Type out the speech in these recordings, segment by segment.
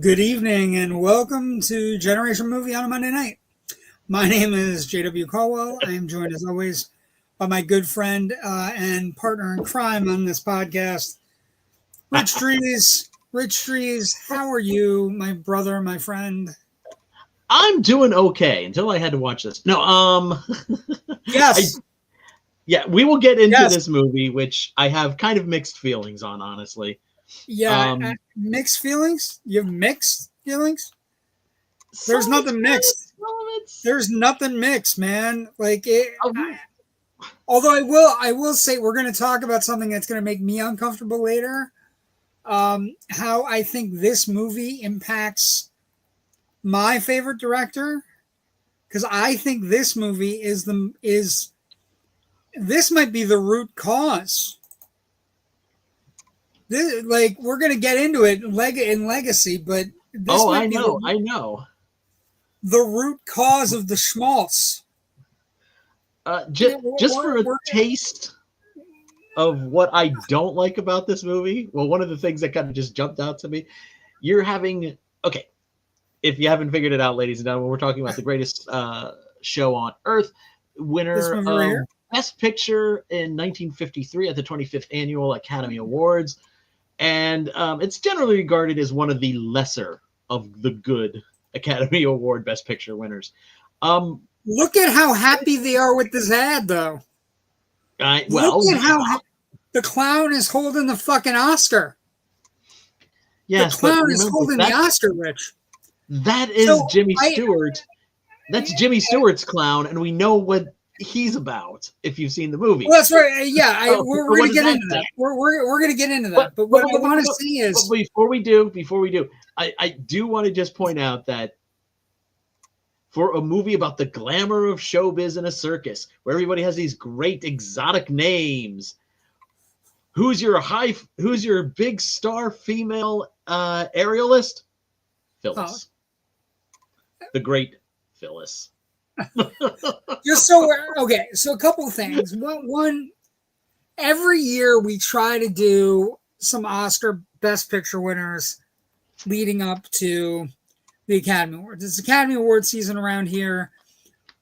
Good evening and welcome to Generation Movie on a Monday night. My name is J.W. Colwell. I am joined as always by my good friend and partner in crime on this podcast, Rich Drees. Rich Drees, how are you, my brother, my friend? I'm doing okay until I had to watch this. No, Yes. Yeah, we will get into this movie, which I have kind of mixed feelings on, honestly. Yeah, mixed feelings? You have mixed feelings? There's nothing mixed. There's nothing mixed, man. Like it. Although I will say we're going to talk about something that's going to make me uncomfortable later. How I think this movie impacts my favorite director, because I think this movie this might be the root cause. This, like, we're going to get into it in Legacy, but this I know. The root cause of the schmaltz. Just for a taste of what I don't like about this movie, well, one of the things that kind of just jumped out to me, okay, if you haven't figured it out, ladies and gentlemen, we're talking about the greatest show on earth, winner of Best Picture in 1953 at the 25th Annual Academy Awards. And it's generally regarded as one of the lesser of the good Academy Award Best Picture winners. Look at how happy they are with this ad, though. Look at how the clown is holding the fucking Oscar. Yes, the clown is holding the Oscar, Rich. That is Jimmy Stewart. That's Jimmy Stewart's clown, and we know what he's about if you've seen the movie. Well, that's right. Yeah, we're going to get into that. We're going to get into that. But what I want to see is before we do, I do want to just point out that for a movie about the glamour of showbiz in a circus, where everybody has these great exotic names, who's your big star female aerialist? Phyllis, the great Phyllis. So a couple of things. One, every year we try to do some Oscar Best Picture winners leading up to the Academy Awards. It's Academy Award season around here.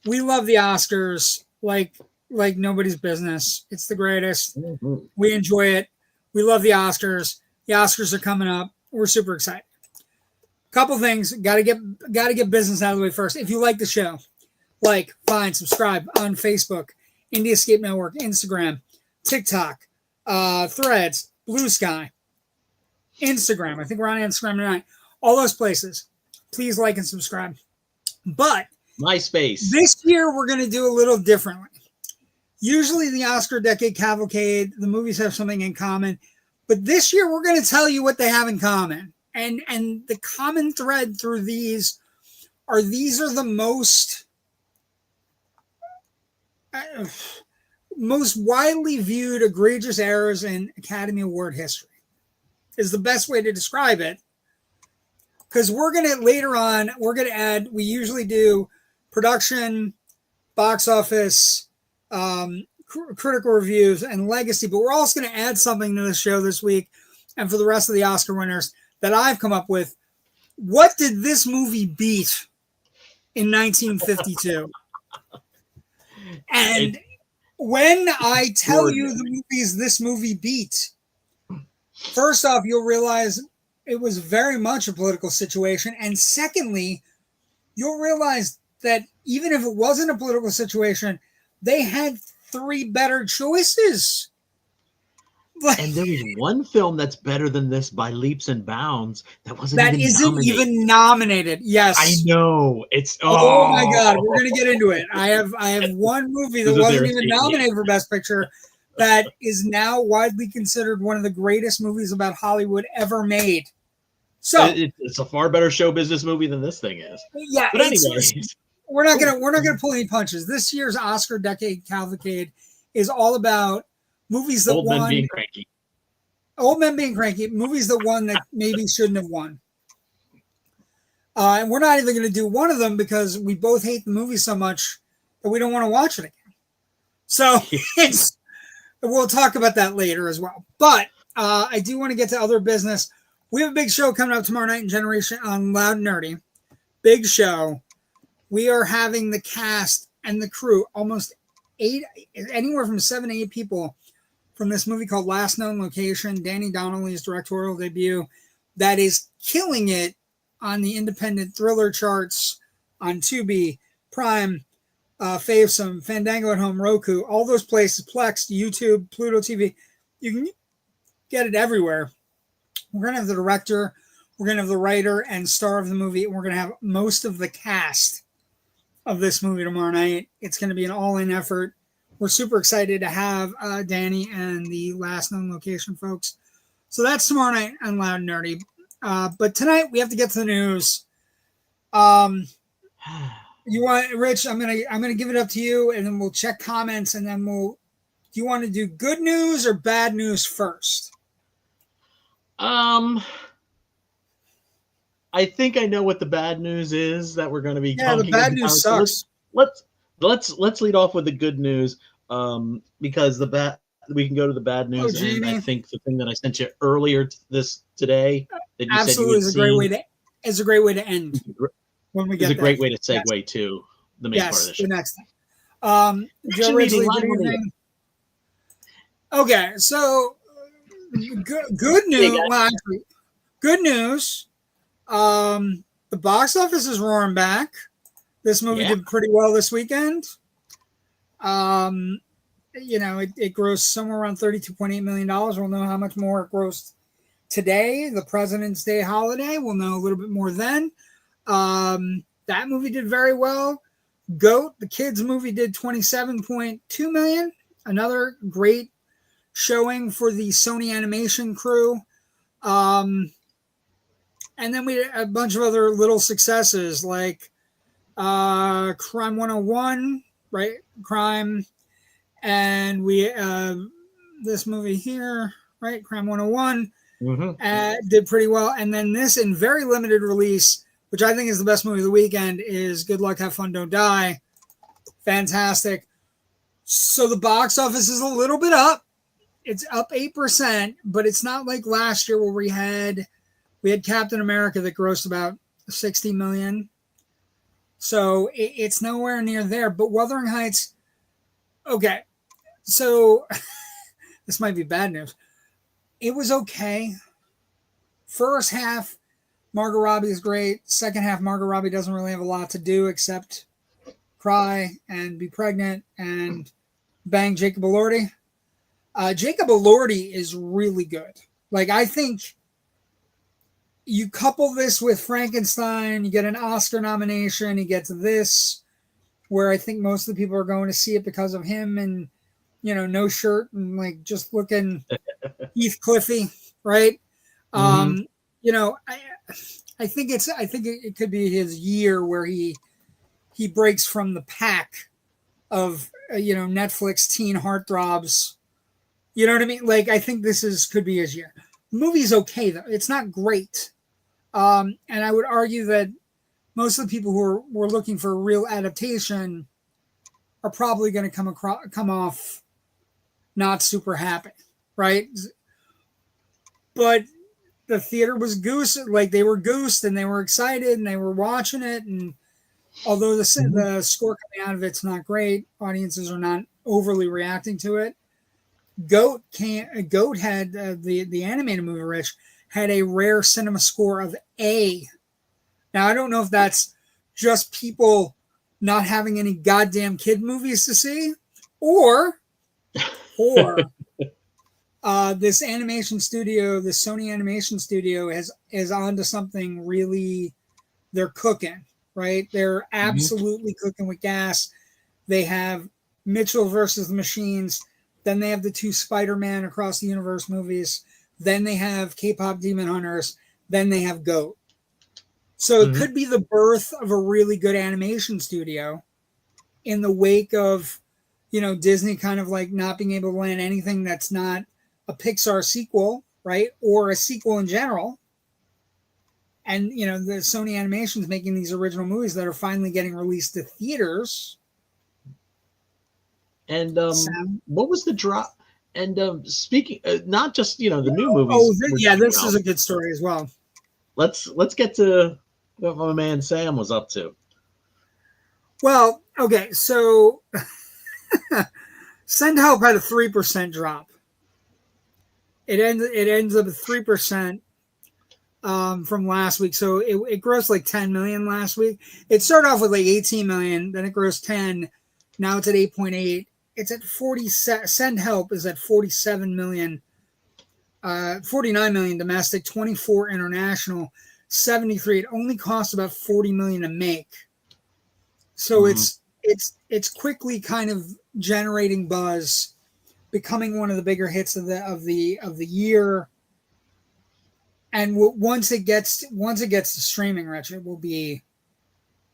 We love the Oscars like nobody's business. It's the greatest. Mm-hmm. We enjoy it. We love the Oscars. The Oscars are coming up. We're super excited. Couple things. Gotta get business out of the way first. If you like the show, like, find, subscribe on Facebook, Indie Escape Network, Instagram, TikTok, Threads, Blue Sky, Instagram. I think we're on Instagram tonight. All those places. Please like and subscribe. But MySpace. This year we're going to do a little differently. Usually the Oscar Decade Cavalcade, the movies have something in common. But this year we're going to tell you what they have in common. And the common thread through these are the most widely viewed egregious errors in Academy Award history is the best way to describe it. Because we're going to add, we usually do production, box office, critical reviews, and legacy, but we're also going to add something to the show this week. And for the rest of the Oscar winners that I've come up with, what did this movie beat in 1952? And when I tell you the movies this movie beat, first off, you'll realize it was very much a political situation. And secondly, you'll realize that even if it wasn't a political situation, they had three better choices. And there was one film that's better than this by leaps and bounds that isn't even nominated. Yes, I know. It's oh my god, we're gonna get into it. I have one movie that wasn't even nominated for Best Picture that is now widely considered one of the greatest movies about Hollywood ever made. So it's a far better show business movie than this thing is. Yeah, but anyways, we're not gonna pull any punches. This year's Oscar Decade Cavalcade is all about movies that won. Old men being cranky. Movies that won that maybe shouldn't have won. And we're not even going to do one of them because we both hate the movie so much that we don't want to watch it again. So we'll talk about that later as well. But I do want to get to other business. We have a big show coming up tomorrow night in Generation on Loud and Nerdy. Big show. We are having the cast and the crew, almost 8, anywhere from 7 to 8 people from this movie called Last Known Location, Danny Donnelly's directorial debut, that is killing it on the independent thriller charts on Tubi, Prime, Favesome, Fandango at Home, Roku, all those places, Plex, YouTube, Pluto TV. You can get it everywhere. We're going to have the director, we're going to have the writer and star of the movie, and we're going to have most of the cast of this movie tomorrow night. It's going to be an all-in effort. We're super excited to have Danny and the Last Known Location folks. So that's tomorrow night on Loud and Nerdy. But tonight we have to get to the news. You want, Rich? I'm gonna give it up to you, and then we'll check comments, and then we'll. Do you want to do good news or bad news first? I think I know what the bad news is that we're going to be. Yeah, the bad news sucks. Let's lead off with the good news. Because we can go to the bad news. And I think the thing that I sent you earlier today that you absolutely said you is a great way to end. When we get it's a great way to segue to the main part of the show. The next thing. Joe Ridgely, good evening. Okay, so good news. Well, actually, good news. The box office is roaring back. This movie did pretty well this weekend. It grossed somewhere around $32.8 million. We'll know how much more it grossed today, the President's Day holiday. We'll know a little bit more then. That movie did very well. Goat, the kids movie, did $27.2 million. Another great showing for the Sony animation crew. And then we had a bunch of other little successes like Crime 101, right? Crime. And we this movie here, right? Crime 101 did pretty well. And then this, in very limited release, which I think is the best movie of the weekend, is Good Luck, Have Fun, Don't Die. Fantastic. So the box office is a little bit up. It's up 8%, but it's not like last year where we had Captain America that grossed about $60 million. So it's nowhere near there. But Wuthering Heights, okay. So this might be bad news. It was okay. First half, Margot Robbie is great. Second half, Margot Robbie doesn't really have a lot to do except cry and be pregnant and bang Jacob Elordi. Jacob Elordi is really good. Like, I think you couple this with Frankenstein, you get an Oscar nomination, he gets this, where I think most of the people are going to see it because of him and, no shirt and like just looking Heathcliffy, right? I think it could be his year where he breaks from the pack of Netflix teen heartthrobs. You know what I mean? Like, I think could be his year. The movie's okay though; it's not great, and I would argue that most of the people who were looking for a real adaptation are probably going to come off not super happy, right? But the theater was they were goosed and they were excited and they were watching it. And although the score coming out of it's not great, audiences are not overly reacting to it. Goat had the animated movie, Rich, had a rare cinema score of A. Now, I don't know if that's just people not having any goddamn kid movies to see, or this animation studio, this Sony animation studio is onto something really. They're cooking, right? They're absolutely cooking with gas. They have Mitchell versus the Machines. Then they have the 2 Spider-Man Across the Universe movies. Then they have K-pop Demon Hunters. Then they have Goat. So it could be the birth of a really good animation studio in the wake of, Disney kind of like not being able to land anything that's not a Pixar sequel, right? Or a sequel in general. And, the Sony Animation's making these original movies that are finally getting released to theaters. And what was the drop? speaking, not just the new movies. Oh, this is a good story as well. Let's get to what my man Sam was up to. Well, okay, so Send Help had a 3% drop. It ends up at 3% from last week. So it grossed like 10 million last week. It started off with like 18 million, then it grossed 10. Now it's at 8.8. It's at 40. Send Help is at 47 million, 49 million domestic, 24 international, 73. It only costs about 40 million to make. So it's quickly kind of generating buzz, becoming one of the bigger hits of the year. And once it gets to streaming, Rich, it will be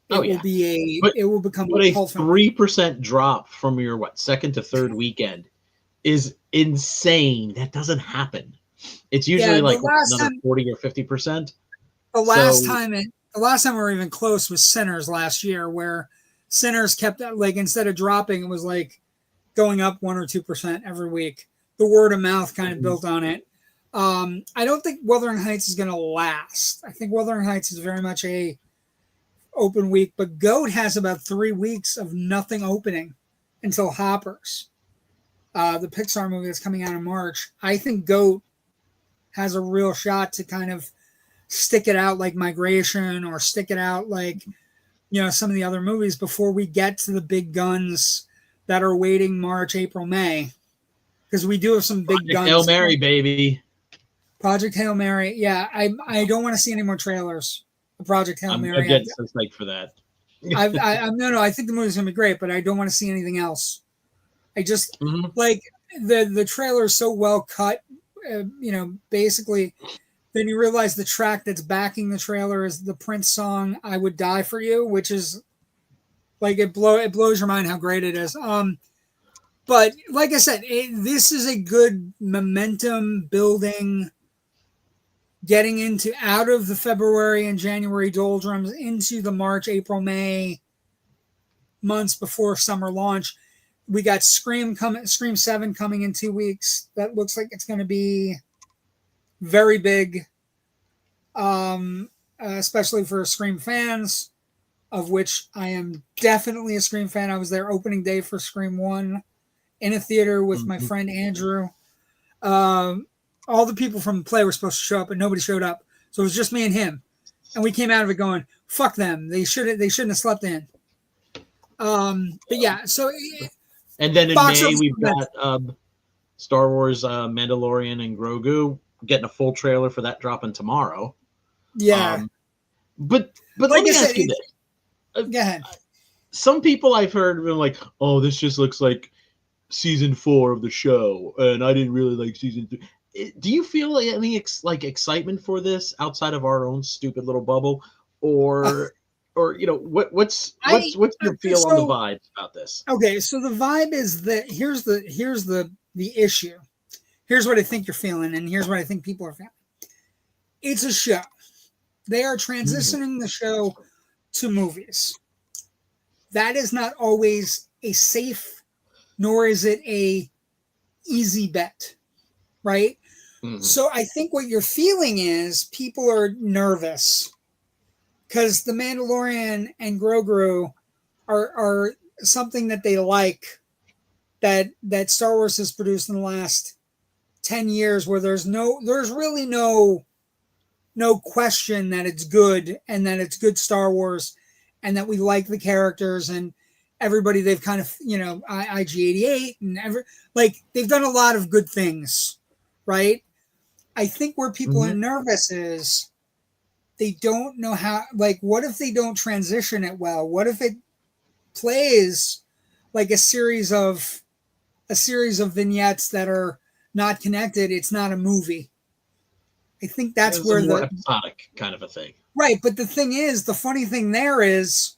it will become a 3% drop from your second to third weekend is insane. That doesn't happen. It's usually like another 40 or 50%. The last time we were even close was Sinners last year, where Sinners kept like, instead of dropping, it was like going up 1 or 2% every week. The word of mouth kind of built on it. I don't think Wuthering Heights is going to last. I think Wuthering Heights is very much a open week, but Goat has about 3 weeks of nothing opening until Hoppers, the Pixar movie that's coming out in March. I think Goat has a real shot to kind of stick it out like Migration, or stick it out like, some of the other movies before we get to the big guns that are waiting March, April, May. Because we do have some big guns. Hail Mary, baby. Project Hail Mary. Yeah, I don't want to see any more trailers of Project Hail Mary. I'm getting so psyched for that. I think the movie's going to be great, but I don't want to see anything else. I just, like, the trailer is so well cut, basically. Then you realize the track that's backing the trailer is the Prince song "I Would Die for You," which is like it blows your mind how great it is. But like I said, this is a good momentum building, getting out of the February and January doldrums into the March, April, May months before summer launch. We got Scream 7 coming in 2 weeks. That looks like it's going to be very big, especially for Scream fans, of which I am definitely a Scream fan. I was there opening day for Scream 1 in a theater with my friend Andrew. All the people from the play were supposed to show up, but nobody showed up. So it was just me and him. And we came out of it going, fuck them. They shouldn't have slept in. But yeah, so... And then in May, we've got Star Wars Mandalorian and Grogu getting a full trailer for that dropping tomorrow. Yeah. But like let me ask you this. Go ahead. Some people I've heard been like, oh, this just looks like season 4 of the show, and I didn't really like season 3. Do you feel any excitement for this outside of our own stupid little bubble, or what's your feel on the vibes about this? Okay, so the vibe is that here's the issue. Here's what I think you're feeling, and here's what I think people are feeling. It's a show. They are transitioning the show to movies. That is not always a safe, nor is it a easy bet, right? So I think what you're feeling is people are nervous because The Mandalorian and Grogu are something that they like, that Star Wars has produced in the last 10 years, where there's really no question that it's good, and that it's good Star Wars, and that we like the characters, and everybody they've kind of, IG-88 and they've done a lot of good things, right? I think where people are nervous is they don't know how, what if they don't transition it well? What if it plays like a series of vignettes that are not connected? It's not a movie. I think that's where more episodic kind of a thing. Right, but the thing is, the funny thing there is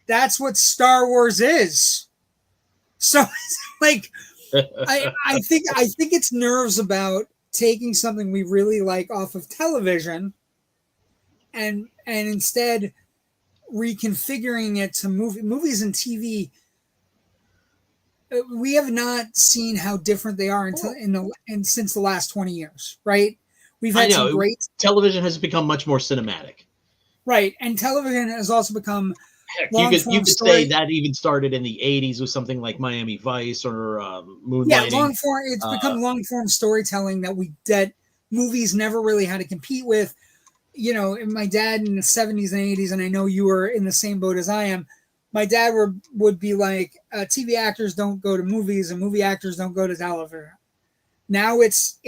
that's what Star Wars is. So I think it's nerves about taking something we really like off of television and instead reconfiguring it to movies and TV. we have not seen how different they are until since the last 20 years, right? We've had some great television has become much more cinematic. Right, and television has also become Heck, you could say that even started in the 80s with something like Miami Vice or Moonlighting. Yeah, long form. It's become long form storytelling that movies never really had to compete with. You know, my dad in the 70s and 80s, and I know you were in the same boat as I am. My dad would be like, TV actors don't go to movies and movie actors don't go to television. Now it's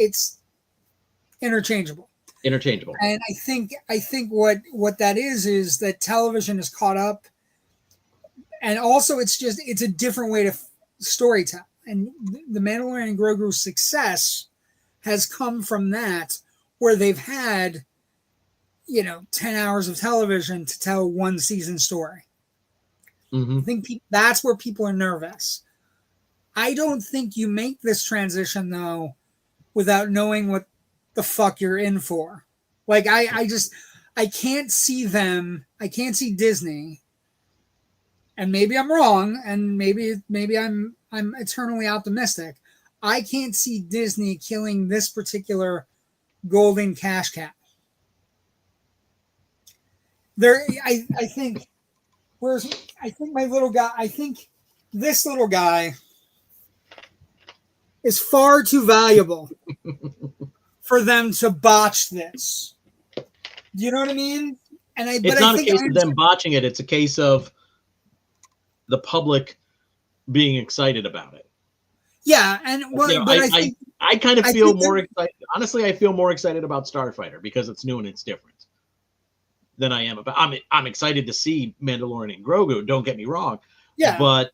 interchangeable. Interchangeable. And I think what that is that television is caught up, and also it's a different way to storytell. And the Mandalorian and Grogu's success has come from that, where they've had 10 hours of television to tell one season story. Mm-hmm. I think that's where people are nervous. I don't think you make this transition though without knowing what the fuck you're in for. Like I can't see Disney, and maybe I'm wrong, and maybe I'm eternally optimistic. I can't see Disney killing this particular golden cash cow. I think this little guy is far too valuable for them to botch this. Do you know what I mean? It's not a case of them botching it. It's a case of the public being excited about it. Yeah, and I kind of feel more excited. Honestly, I feel more excited about Starfighter because it's new and it's different than I am about. I'm excited to see Mandalorian and Grogu. Don't get me wrong. Yeah, but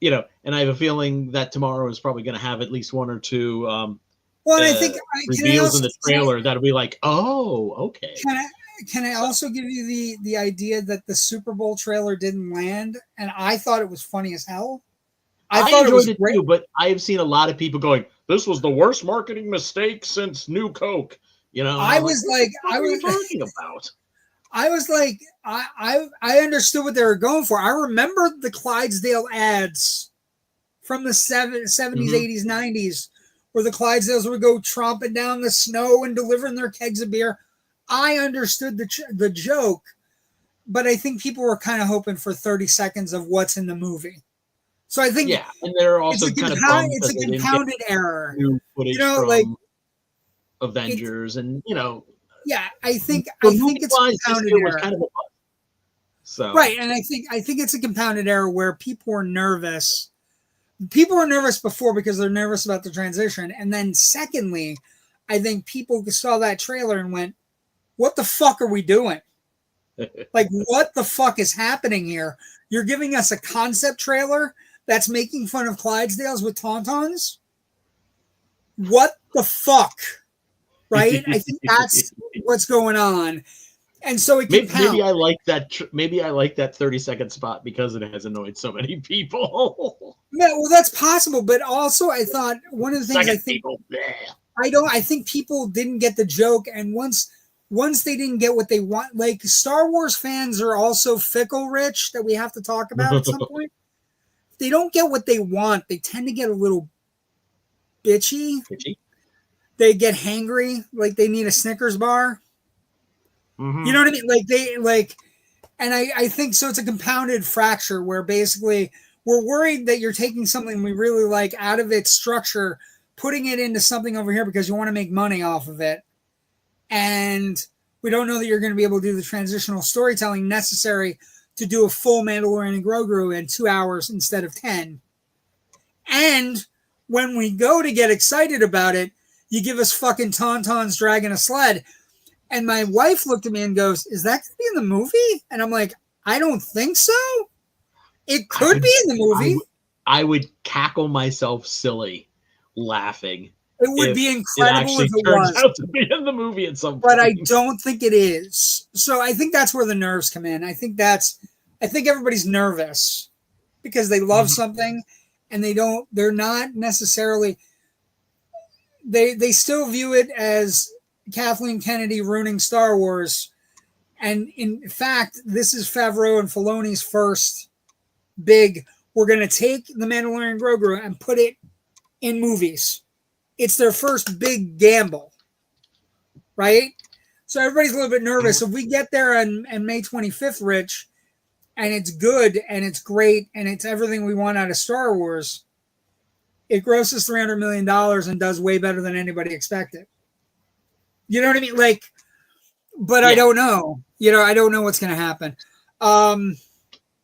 and I have a feeling that tomorrow is probably going to have at least one or two. Well, I think reveals in the trailer that'll be like, oh, okay. Can I also give you the idea that the Super Bowl trailer didn't land, and I thought it was funny as hell. I thought enjoyed it too, but I have seen a lot of people going, "This was the worst marketing mistake since New Coke." I was talking about. I was like, I understood what they were going for. I remember the Clydesdale ads from the 70s, 80s, 90s, where the Clydesdales would go tromping down the snow and delivering their kegs of beer. I understood the joke, but I think people were kind of hoping for 30 seconds of what's in the movie. So I think and they're also it's a compounded error. New footage from Avengers, Yeah, I think it's a compounded error. Kind of so right, and I think it's a compounded error where people were nervous. People were nervous before because they're nervous about the transition, and then secondly, I think people saw that trailer and went, "What the fuck are we doing? Like, what the fuck is happening here? You're giving us a concept trailer that's making fun of Clydesdales with tauntauns? What the fuck?" Right? I think that's what's going on. And so it maybe I like that. Maybe I like that 30-second spot because it has annoyed so many people. Yeah, well, that's possible. But also, I thought one of the things I think people didn't get the joke, and once they didn't get what they want, like Star Wars fans are also fickle, Rich, that we have to talk about at some point. If they don't get what they want, they tend to get a little bitchy. They get hangry, like they need a Snickers bar. Mm-hmm. You know what I mean? And I think so. It's a compounded fracture where basically we're worried that you're taking something we really like out of its structure, putting it into something over here because you want to make money off of it. And we don't know that you're going to be able to do the transitional storytelling necessary to do a full Mandalorian and Grogu in 2 hours instead of 10. And when we go to get excited about it, you give us fucking tauntauns dragging a sled. And my wife looked at me and goes, "Is that going to be in the movie?" And I'm like, "I don't think so. It could be in the movie." I would cackle myself silly laughing. It would be incredible if it turns out to be in the movie at some point. But I don't think it is. So I think that's where the nerves come in. I think everybody's nervous because they love something and they're not necessarily, they still view it as Kathleen Kennedy ruining Star Wars. And in fact, this is Favreau and Filoni's first big, we're going to take The Mandalorian Grogu and put it in movies. It's their first big gamble, right? So everybody's a little bit nervous. If we get there on May 25th, Rich, and it's good and it's great and it's everything we want out of Star Wars, it grosses $300 million and does way better than anybody expected. You know what I mean? Like, but yeah. I don't know. I don't know what's going to happen.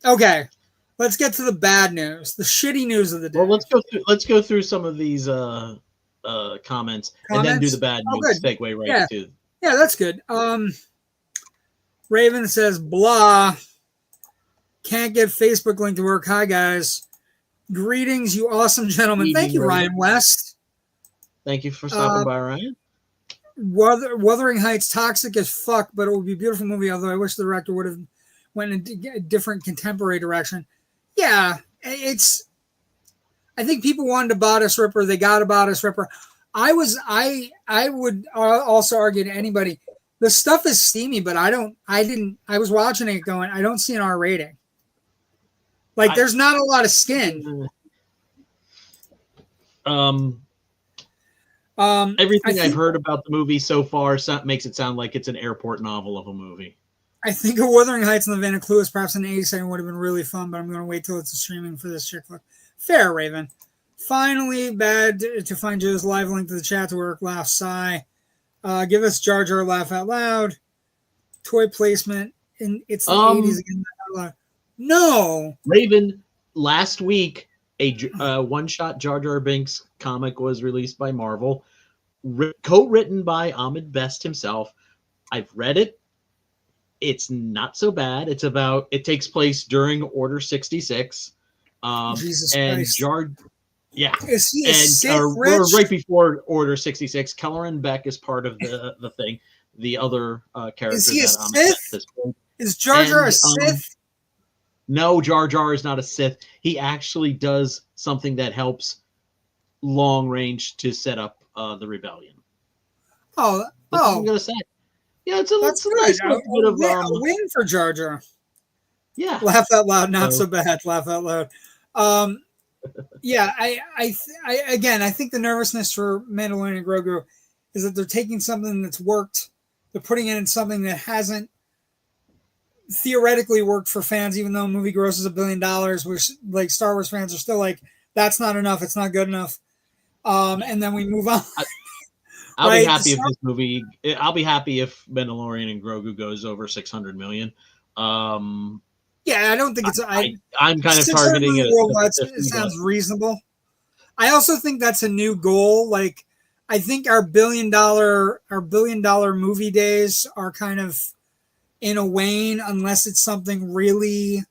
Okay. Let's get to the bad news, the shitty news of the day. Well, let's go through some of these comments and then do the bad news. Segue right to. Yeah, that's good. Raven says, blah. Can't get Facebook link to work. Hi, guys. Greetings, you awesome gentlemen. Thank you, Ryan West. Thank you for stopping by, Ryan. Wuthering Heights, toxic as fuck, but it would be a beautiful movie, although I wish the director would have went in a different contemporary direction. Yeah, I think people wanted a bodice ripper. They got a bodice ripper. I would also argue to anybody, the stuff is steamy, but I was watching it going, I don't see an R rating. Like, there's not a lot of skin. Everything I've heard about the movie so far makes it sound like it's an airport novel of a movie. I think a Wuthering Heights and the Van Clues perhaps in the 82nd would have been really fun, but I'm going to wait till it's a streaming for this chick flick. Fair, Raven. Finally, bad to find Joe's live link to the chat to work. Laugh, sigh. Give us Jar Jar laugh out loud. Toy placement. It's the 80s again. Out loud. No. Raven, last week, a one-shot Jar Jar Binks comic was released by Marvel, co-written by Ahmed Best himself. I've read it. It's not so bad. It takes place during Order 66. Jesus and Christ. Yeah. Is he a Sith, Rich? Right before Order 66. Kelleran Beck is part of the thing. The other characters. Is he a Sith? Is Jar Jar a Sith? No, Jar Jar is not a Sith. He actually does something that helps long range to set up the rebellion. That's what I'm gonna say. Yeah, it's a nice bit of a win for Jar Jar. Yeah, laugh out loud, not so bad. Laugh out loud. Yeah, I think the nervousness for Mandalorian and Grogu is that they're taking something that's worked, they're putting it in something that hasn't theoretically worked for fans, even though a movie grosses $1 billion, which like Star Wars fans are still like, that's not enough, it's not good enough. And then we move on. I'll be happy if this movie. I'll be happy if Mandalorian and Grogu goes over 600 million. Yeah, I don't think it's. I'm kind of targeting it. It sounds reasonable. I also think that's a new goal. Like, I think our $1 billion movie days are kind of in a wane unless it's something really,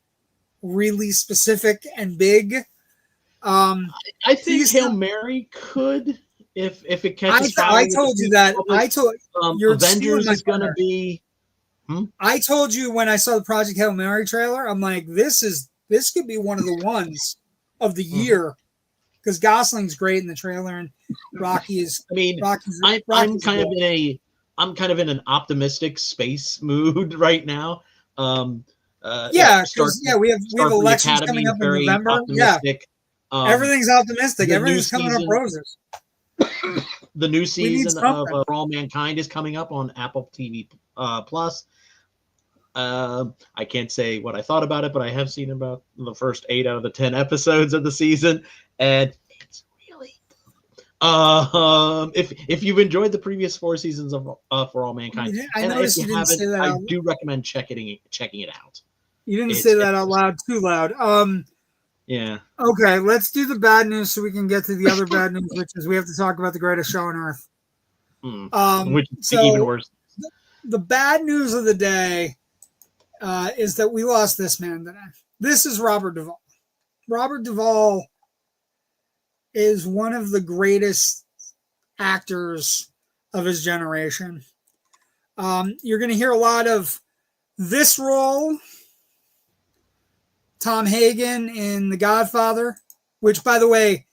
really specific and big. I think Hail Mary could. If it catches fire. I told you that. I told your Avengers is going to be. I told you when I saw the Project Hail Mary trailer, I'm like, this could be one of the ones of the year, because Gosling's great in the trailer and Rocky is. I mean, I'm kind of in an optimistic space mood right now. We have elections coming up in November. Optimistic. Yeah, everything's optimistic. Everything's coming up roses. The new season of For All Mankind is coming up on Apple TV Plus. I can't say what I thought about it, but I have seen about the first 8 out of the 10 episodes of the season, and it's really if you've enjoyed the previous 4 seasons of For All Mankind, I noticed you didn't say that. I do recommend checking it out. You didn't say that out loud, too loud. Yeah. Okay, let's do the bad news so we can get to the other bad news, which is we have to talk about the greatest show on earth. Which is even worse. The bad news of the day is that we lost this man today. This is Robert Duvall. Robert Duvall is one of the greatest actors of his generation. You're going to hear a lot of this role, Tom Hagen in The Godfather, which, by the way,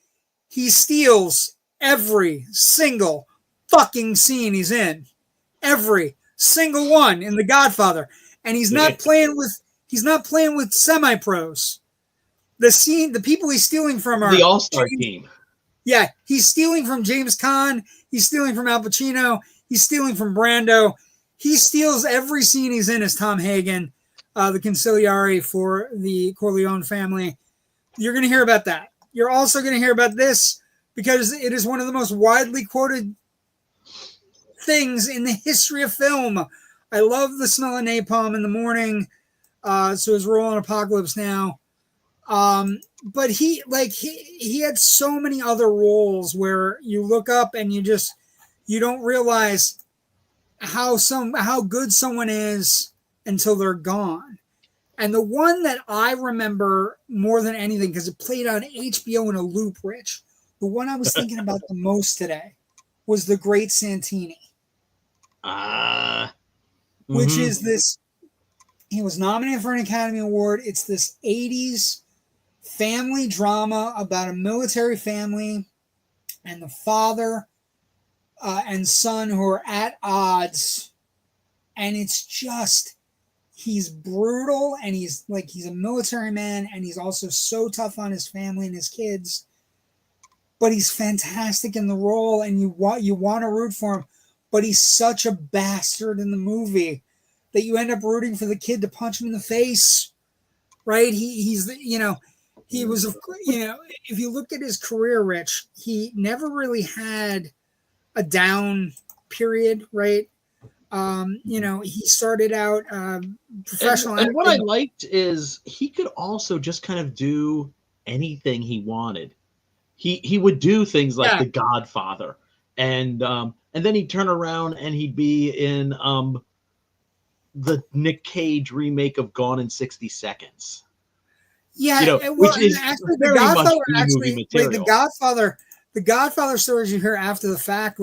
he steals every single fucking scene he's in. Every single one in The Godfather. And he's not playing with semi-pros. the people he's stealing from are the All-Star team. Yeah, he's stealing from James Caan. He's stealing from Al Pacino. He's stealing from Brando. He steals every scene he's in as Tom Hagen, the consigliere for the Corleone family. You're going to hear about that. You're also going to hear about this because it is one of the most widely quoted things in the history of film. I love the smell of napalm in the morning. So his role in Apocalypse Now. But he had so many other roles where you look up and you don't realize how good someone is until they're gone. And the one that I remember more than anything, because it played on HBO in a loop, Rich, the one I was thinking about the most today was The Great Santini. Which is this, he was nominated for an Academy Award. It's this 80s family drama about a military family and the father and son who are at odds. And it's just, he's brutal and he's a military man and he's also so tough on his family and his kids. But he's fantastic in the role and you want to root for him. But he's such a bastard in the movie that you end up rooting for the kid to punch him in the face, right? He was, if you look at his career, Rich, he never really had a down period, right? He started out professional. And what I liked is he could also just kind of do anything he wanted. He would do things like The Godfather, and then he'd turn around and he'd be in the Nick Cage remake of Gone in 60 Seconds. Yeah, which is actually very much B-movie material. The Godfather stories you hear after the fact,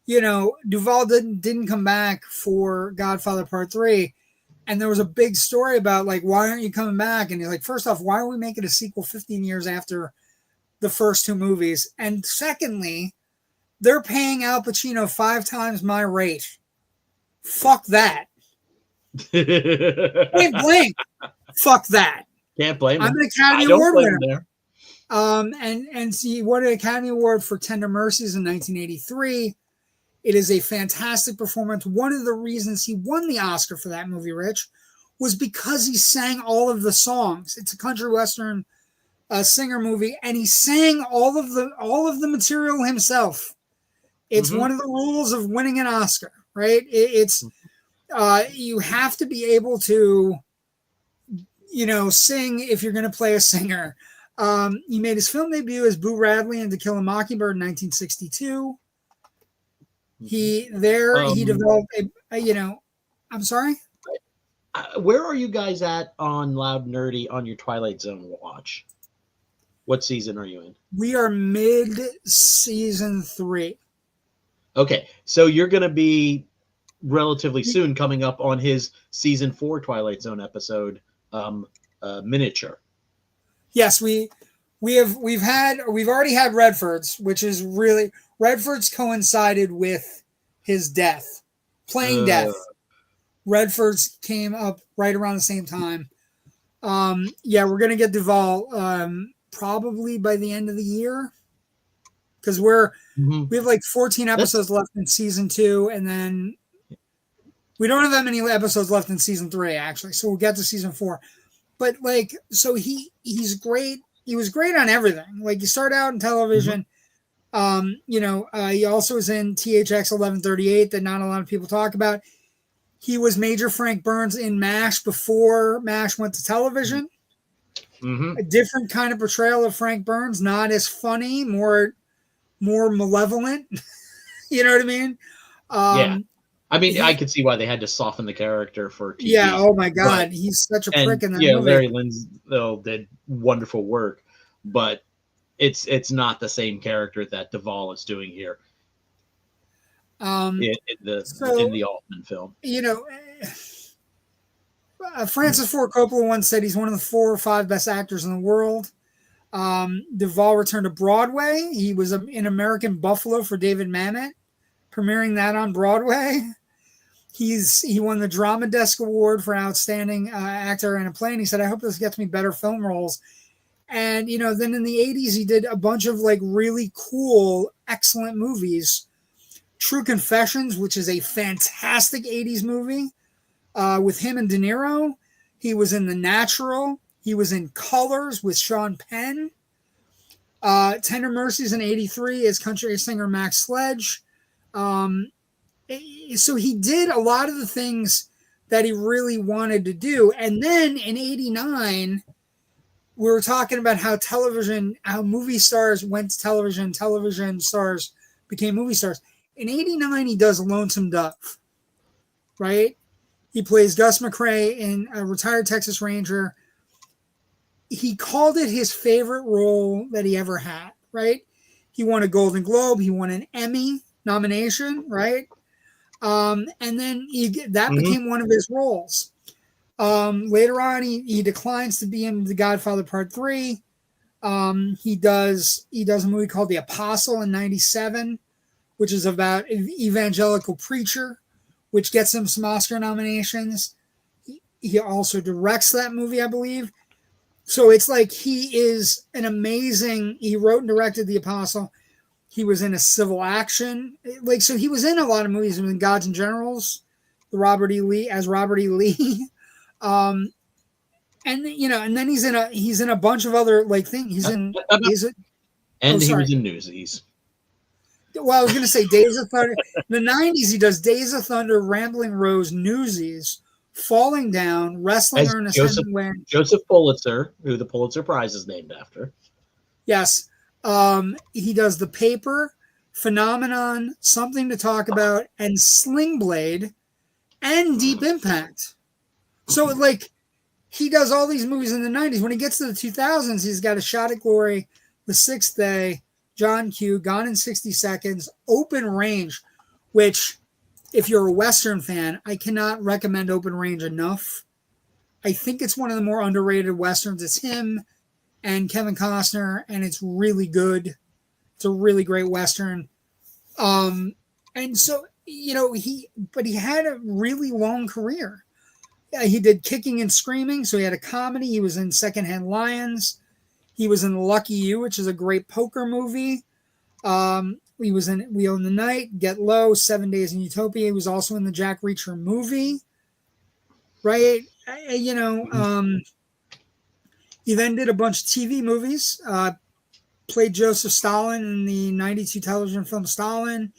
Duvall didn't come back for Godfather Part 3, and there was a big story about why aren't you coming back? And he's like, first off, why are we making a sequel 15 years after the first two movies? And secondly, they're paying Al Pacino 5 times my rate. Fuck that. Point blank. Fuck that. Can't blame him. I'm an Academy Award winner. And he won an Academy Award for Tender Mercies in 1983. It is a fantastic performance. One of the reasons he won the Oscar for that movie, Rich, was because he sang all of the songs. It's a country western singer movie, and he sang all of the material himself. It's one of the rules of winning an Oscar, right? It's you have to be able to, sing if you're going to play a singer. He made his film debut as Boo Radley in To Kill a Mockingbird in 1962. He developed I'm sorry? Where are you guys at on Loud Nerdy on your Twilight Zone watch? What season are you in? We are mid-season 3. Okay, so you're going to be relatively soon coming up on his season 4 Twilight Zone episode, Miniature. Yes, we've already had Redford's, which is really, Redford's coincided with his death, playing death. Redford's came up right around the same time. We're gonna get Duvall probably by the end of the year, because we have 14 episodes left in season 2, and then we don't have that many episodes left in season 3 actually. So we'll get to season 4. But so he's great. He was great on everything. You start out in television. He also was in THX 1138 that not a lot of people talk about. He was Major Frank Burns in MASH before MASH went to television. A different kind of portrayal of Frank Burns, not as funny, more malevolent. You know what I mean? I mean, I could see why they had to soften the character for TV. Yeah, oh my God, he's such a prick in that movie. Larry Lindsdale did wonderful work, but it's not the same character that Duvall is doing here in the Altman film. Francis Ford Coppola once said he's one of the 4 or 5 best actors in the world. Duvall returned to Broadway. He was in American Buffalo for David Mamet, premiering that on Broadway. He won the Drama Desk Award for Outstanding Actor in a Play, and he said, "I hope this gets me better film roles." And, you know, then in the 80s, he did a bunch of like really cool, excellent movies. True Confessions, which is a fantastic 80s movie with him and De Niro. He was in The Natural. He was in Colors with Sean Penn. Tender Mercies in 83 as country singer Max Sledge. So he did a lot of the things that he really wanted to do. And then in 89, we were talking about how movie stars went to television, television stars became movie stars. In 89, he does Lonesome Dove, right? He plays Gus McCrae in a retired Texas Ranger. He called it his favorite role that he ever had, right? He won a Golden Globe. He won an Emmy nomination, right? And then that became one of his roles. Later on, he declines to be in The Godfather Part 3. He does a movie called The Apostle in 97, which is about an evangelical preacher, which gets him some Oscar nominations. He also directs that movie, I believe. So it's like he wrote and directed The Apostle. He was in a Civil Action. So he was in a lot of movies. He was in Gods and Generals, Robert E. Lee. And then he's in a bunch of other like things. He was in Newsies. Well, I was going to say Days of Thunder. In the 90s, he does Days of Thunder, Rambling Rose, Newsies, Falling Down, Wrestling Ernest Hemingway. Joseph Pulitzer, who the Pulitzer Prize is named after. Yes. He does The Paper, Phenomenon, Something to Talk About, and Sling Blade, and Deep Impact. So, like, he does all these movies in the 90s. When he gets to the 2000s, he's got A Shot at Glory, The Sixth Day, John Q, Gone in 60 Seconds, Open Range, which, if you're a Western fan, I cannot recommend Open Range enough. I think it's one of the more underrated Westerns. It's him and Kevin Costner, and it's really good. It's a really great Western. And so, you know, he had a really long career. He did Kicking and Screaming, so he had a comedy. He was in Secondhand Lions. He was in Lucky You, which is a great poker movie. He was in We Own the Night, Get Low, 7 Days in Utopia. He was also in the Jack Reacher movie, right? You know, he then did a bunch of TV movies, played Joseph Stalin in the 92 television film Stalin.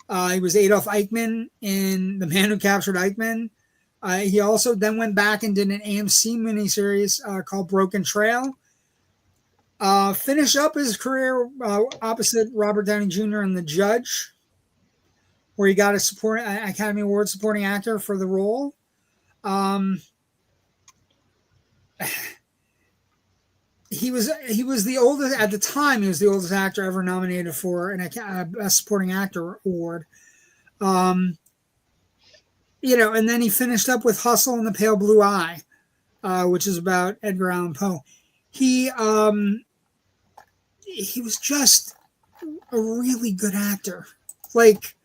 He was Adolf Eichmann in The Man Who Captured Eichmann. He also then went back and did an AMC miniseries called Broken Trail. Finished up his career opposite Robert Downey Jr. in The Judge, where he got a Academy Award supporting actor for the role. He was the oldest at the time. He was the oldest actor ever nominated for a Best Supporting Actor award. You know, and then he finished up with Hustle and the Pale Blue Eye, which is about Edgar Allan Poe. He was just a really good actor, like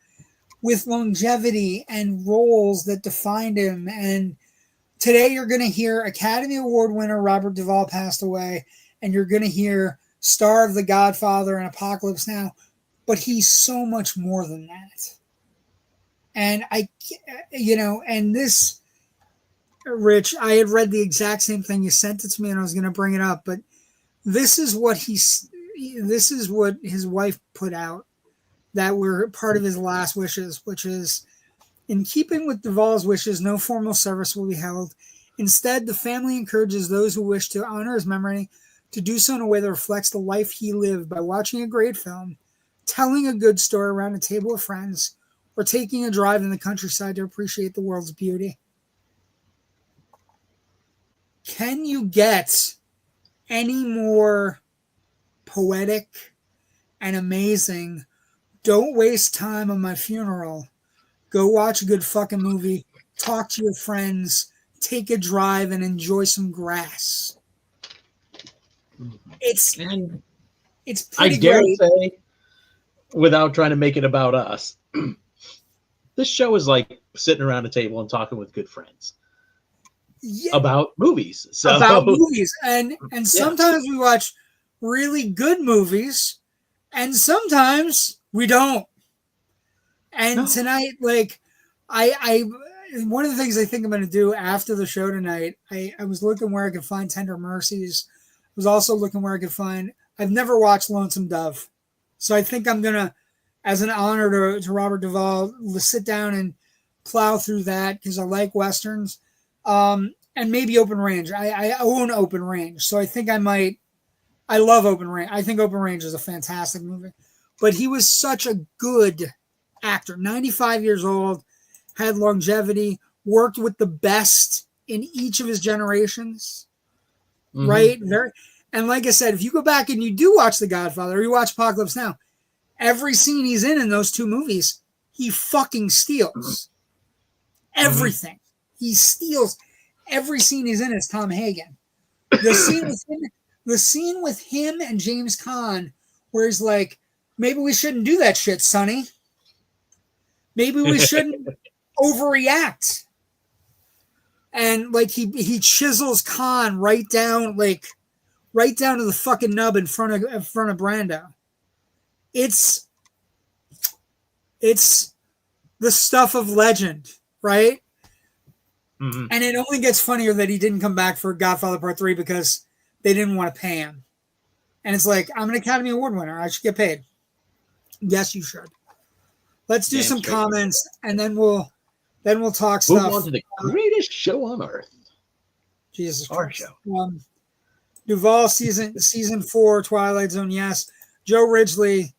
with longevity and roles that defined him. And today you're going to hear Academy Award winner Robert Duvall passed away, and you're going to hear star of The Godfather and Apocalypse Now, but he's so much more than that. And this, Rich, I had read the exact same thing. You sent it to me and I was going to bring it up, but this is what his wife put out that were part of his last wishes, which is, in keeping with Duvall's wishes, no formal service will be held. Instead, the family encourages those who wish to honor his memory to do so in a way that reflects the life he lived by watching a great film, telling a good story around a table of friends, or taking a drive in the countryside to appreciate the world's beauty. Can you get any more poetic and amazing? Don't waste time on my funeral. Go watch a good fucking movie, talk to your friends, take a drive, and enjoy some grass. It's pretty I dare great. say, without trying to make it about us, this show is like sitting around a table and talking with good friends. about movies. So about movies, and sometimes we watch really good movies, and sometimes we don't. And tonight, like, I one of the things I think I'm going to do after the show tonight, I was looking where I could find Tender Mercies. I was also looking where I could find. I've never watched Lonesome Dove, so I think I'm gonna, as an honor to Robert Duvall, sit down and plow through that because I like westerns, and maybe Open Range. I own Open Range, so I think I might. I love Open Range. I think Open Range is a fantastic movie, but he was such a good actor. 95 years old, had longevity, worked with the best in each of his generations. Right? And like I said, if you go back and you do watch The Godfather or you watch Apocalypse Now, every scene he's in those two movies, he fucking steals. Everything. He steals. Every scene he's in is Tom Hagen. The scene with him and James Caan, where he's like, maybe we shouldn't do that shit, Sonny. Maybe we shouldn't overreact. And like he chisels Caan right down to the fucking nub in front of Brando. It's the stuff of legend, right? And it only gets funnier that he didn't come back for Godfather Part 3 because they didn't want to pay him. And it's like, I'm an Academy Award winner. I should get paid. Yes, you should. Let's do some comments, and then we'll talk stuff. Move on to the greatest show on earth. Jesus Our Christ. show. Duvall season 4, Twilight Zone, yes. Joe Ridgely,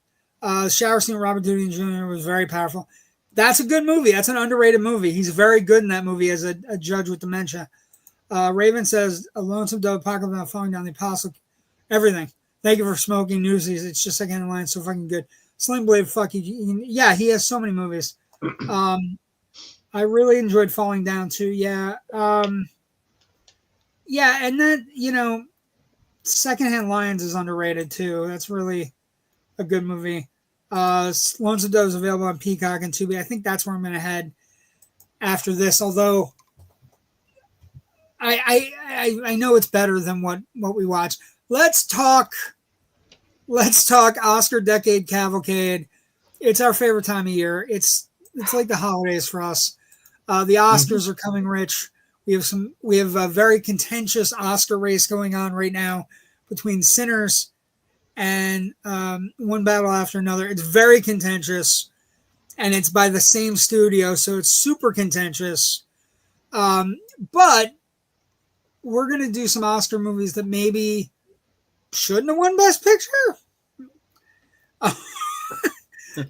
shower scene with Robert Downey Jr. was very powerful. That's a good movie. That's an underrated movie. He's very good in that movie as a judge with dementia. Raven says, a Lonesome Dove, Apocalypse Now, Falling Down the Apostle, everything. Thank you for smoking Newsies. It's just second in line, so fucking good. Sling Blade, fuck you. Yeah, he has so many movies. I really enjoyed Falling Down too. Yeah. Yeah, and then, Secondhand Lions is underrated too. That's really a good movie. Lonesome Dove is available on Peacock and Tubi. I think that's where I'm going to head after this, although I know it's better than what we watch. Let's talk Oscar Decade Cavalcade. It's our favorite time of year. It's like the holidays for us. The Oscars are coming, Rich. We have a very contentious Oscar race going on right now between Sinners and One Battle After Another. It's very contentious, and it's by the same studio, so it's super contentious. But we're going to do some Oscar movies that maybe shouldn't have won Best Picture.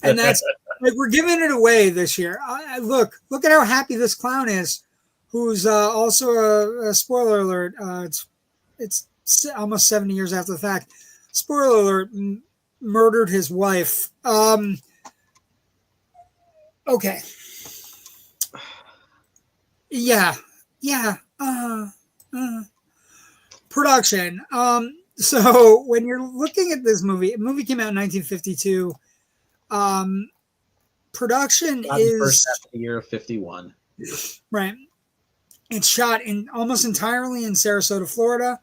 And that's like we're giving it away this year. Look at how happy this clown is, who's also a spoiler alert. It's almost 70 years after the fact. Spoiler alert: murdered his wife. Okay. Yeah. Production. So when you're looking at this movie, the movie came out in 1952. Production is the first half of the year of 51. Right. It's shot almost entirely in Sarasota, Florida.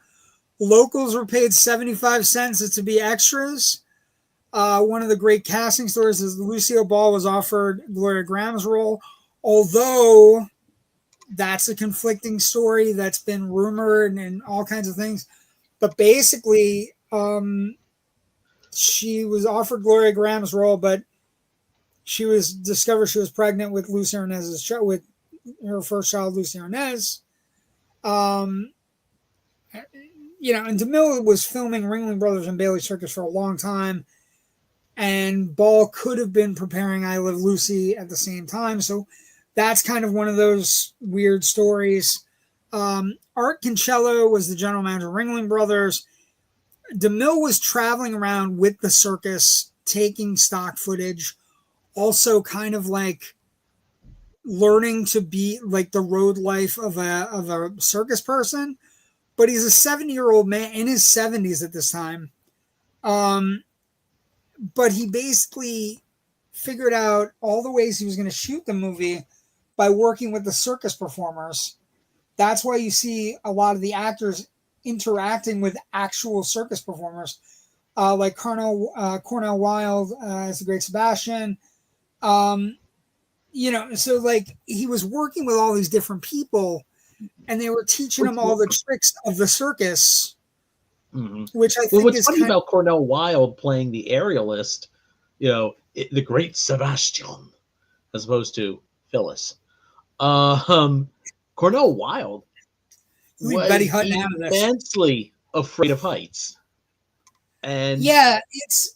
Locals were paid 75 cents to be extras. One of the great casting stories is Lucille Ball was offered Gloria Graham's role, although that's a conflicting story that's been rumored and all kinds of things. But basically, she was offered Gloria Graham's role, but she was discovered she was pregnant with Lucy Arnaiz's show, with her first child, Lucy Arnaiz. And DeMille was filming Ringling Brothers and Bailey Circus for a long time, and Ball could have been preparing I Love Lucy at the same time. So that's kind of one of those weird stories. Art Concello was the general manager of Ringling Brothers. DeMille was traveling around with the circus, taking stock footage, also kind of like learning to be like the road life of a circus person. But he's a 70-year-old man in his 70s at this time. But he basically figured out all the ways he was going to shoot the movie by working with the circus performers That's why you see a lot of the actors interacting with actual circus performers, like Cornel Wilde as the Great Sebastian. So like he was working with all these different people, and they were teaching him all the tricks of the circus, which I think what's is funny about Cornel Wilde playing the aerialist, the Great Sebastian, as opposed to Phyllis. Cornel Wilde was Betty Hutton out of this. immensely afraid of heights, and yeah, it's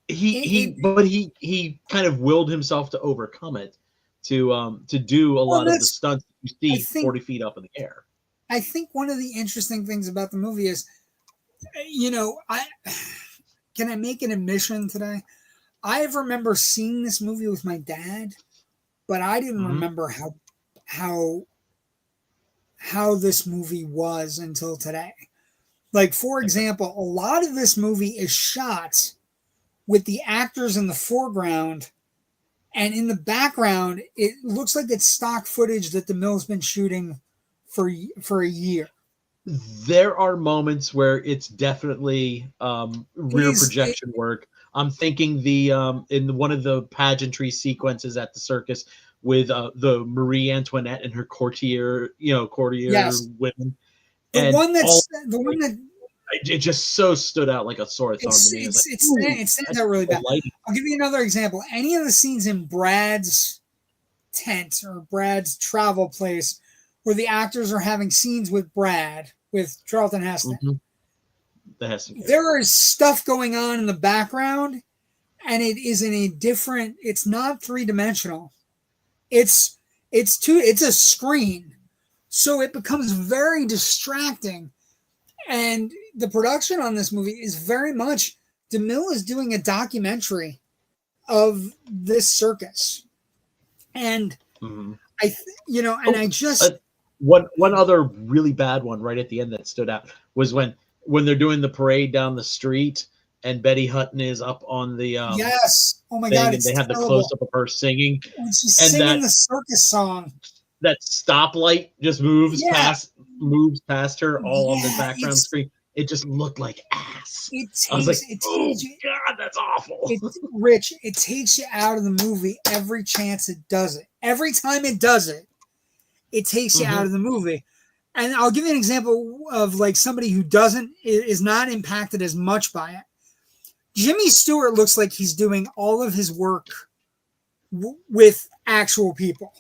he kind of willed himself to overcome it, to do a lot of the stunts you see 40 feet up in the air. I think one of the interesting things about the movie is, can I make an admission today? I remember seeing this movie with my dad, but I didn't remember how this movie was until today. Like, for example, a lot of this movie is shot with the actors in the foreground, and in the background, it looks like it's stock footage that DeMille's been shooting for a year. There are moments where it's definitely rear projection work. I'm thinking in one of the pageantry sequences at the circus with the Marie Antoinette and her courtier women. It just so stood out like a sore thumb to me. It stands out really bad. I'll give you another example. Any of the scenes in Brad's tent or Brad's travel place where the actors are having scenes with Charlton Heston. The Heston. There is stuff going on in the background, and it is it's not three-dimensional. It's a screen. So it becomes very distracting. And the production on this movie is very much, DeMille is doing a documentary of this circus. And one other really bad one right at the end that stood out was when they're doing the parade down the street and Betty Hutton is up on the yes, oh my god, and they have the close up of her singing, when she's singing the circus song. That stoplight just moves past her all on the background screen. It just looked like ass. I was like, oh god, that's awful. Rich, it takes you out of the movie every chance it does it. Every time it does it, it takes you out of the movie. And I'll give you an example of like somebody who is not impacted as much by it. Jimmy Stewart looks like he's doing all of his work with actual people,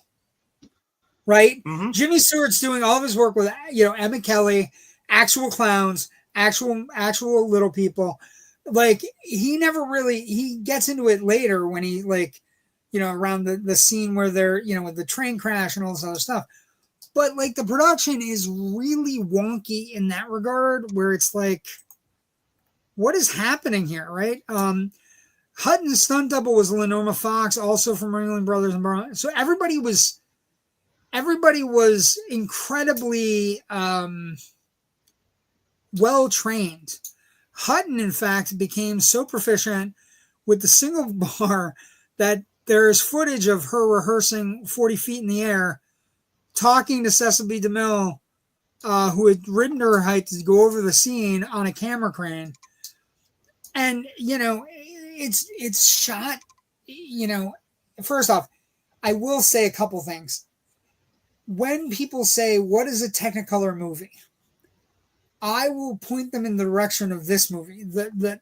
right? Jimmy Stewart's doing all of his work with, Emma Kelly, actual clowns, actual little people. Like he gets into it later when he around the scene where they're, with the train crash and all this other stuff. But like the production is really wonky in that regard, where it's like, what is happening here, right? Hutton's stunt double was Lenormand Fox, also from Ringling Brothers and Barnum. So everybody was incredibly well trained. Hutton, in fact, became so proficient with the single bar that there is footage of her rehearsing 40 feet in the air, talking to Cecil B. DeMille, who had ridden to her height to go over the scene on a camera crane. And, it's shot, first off, I will say a couple things. When people say, what is a Technicolor movie? I will point them in the direction of this movie. The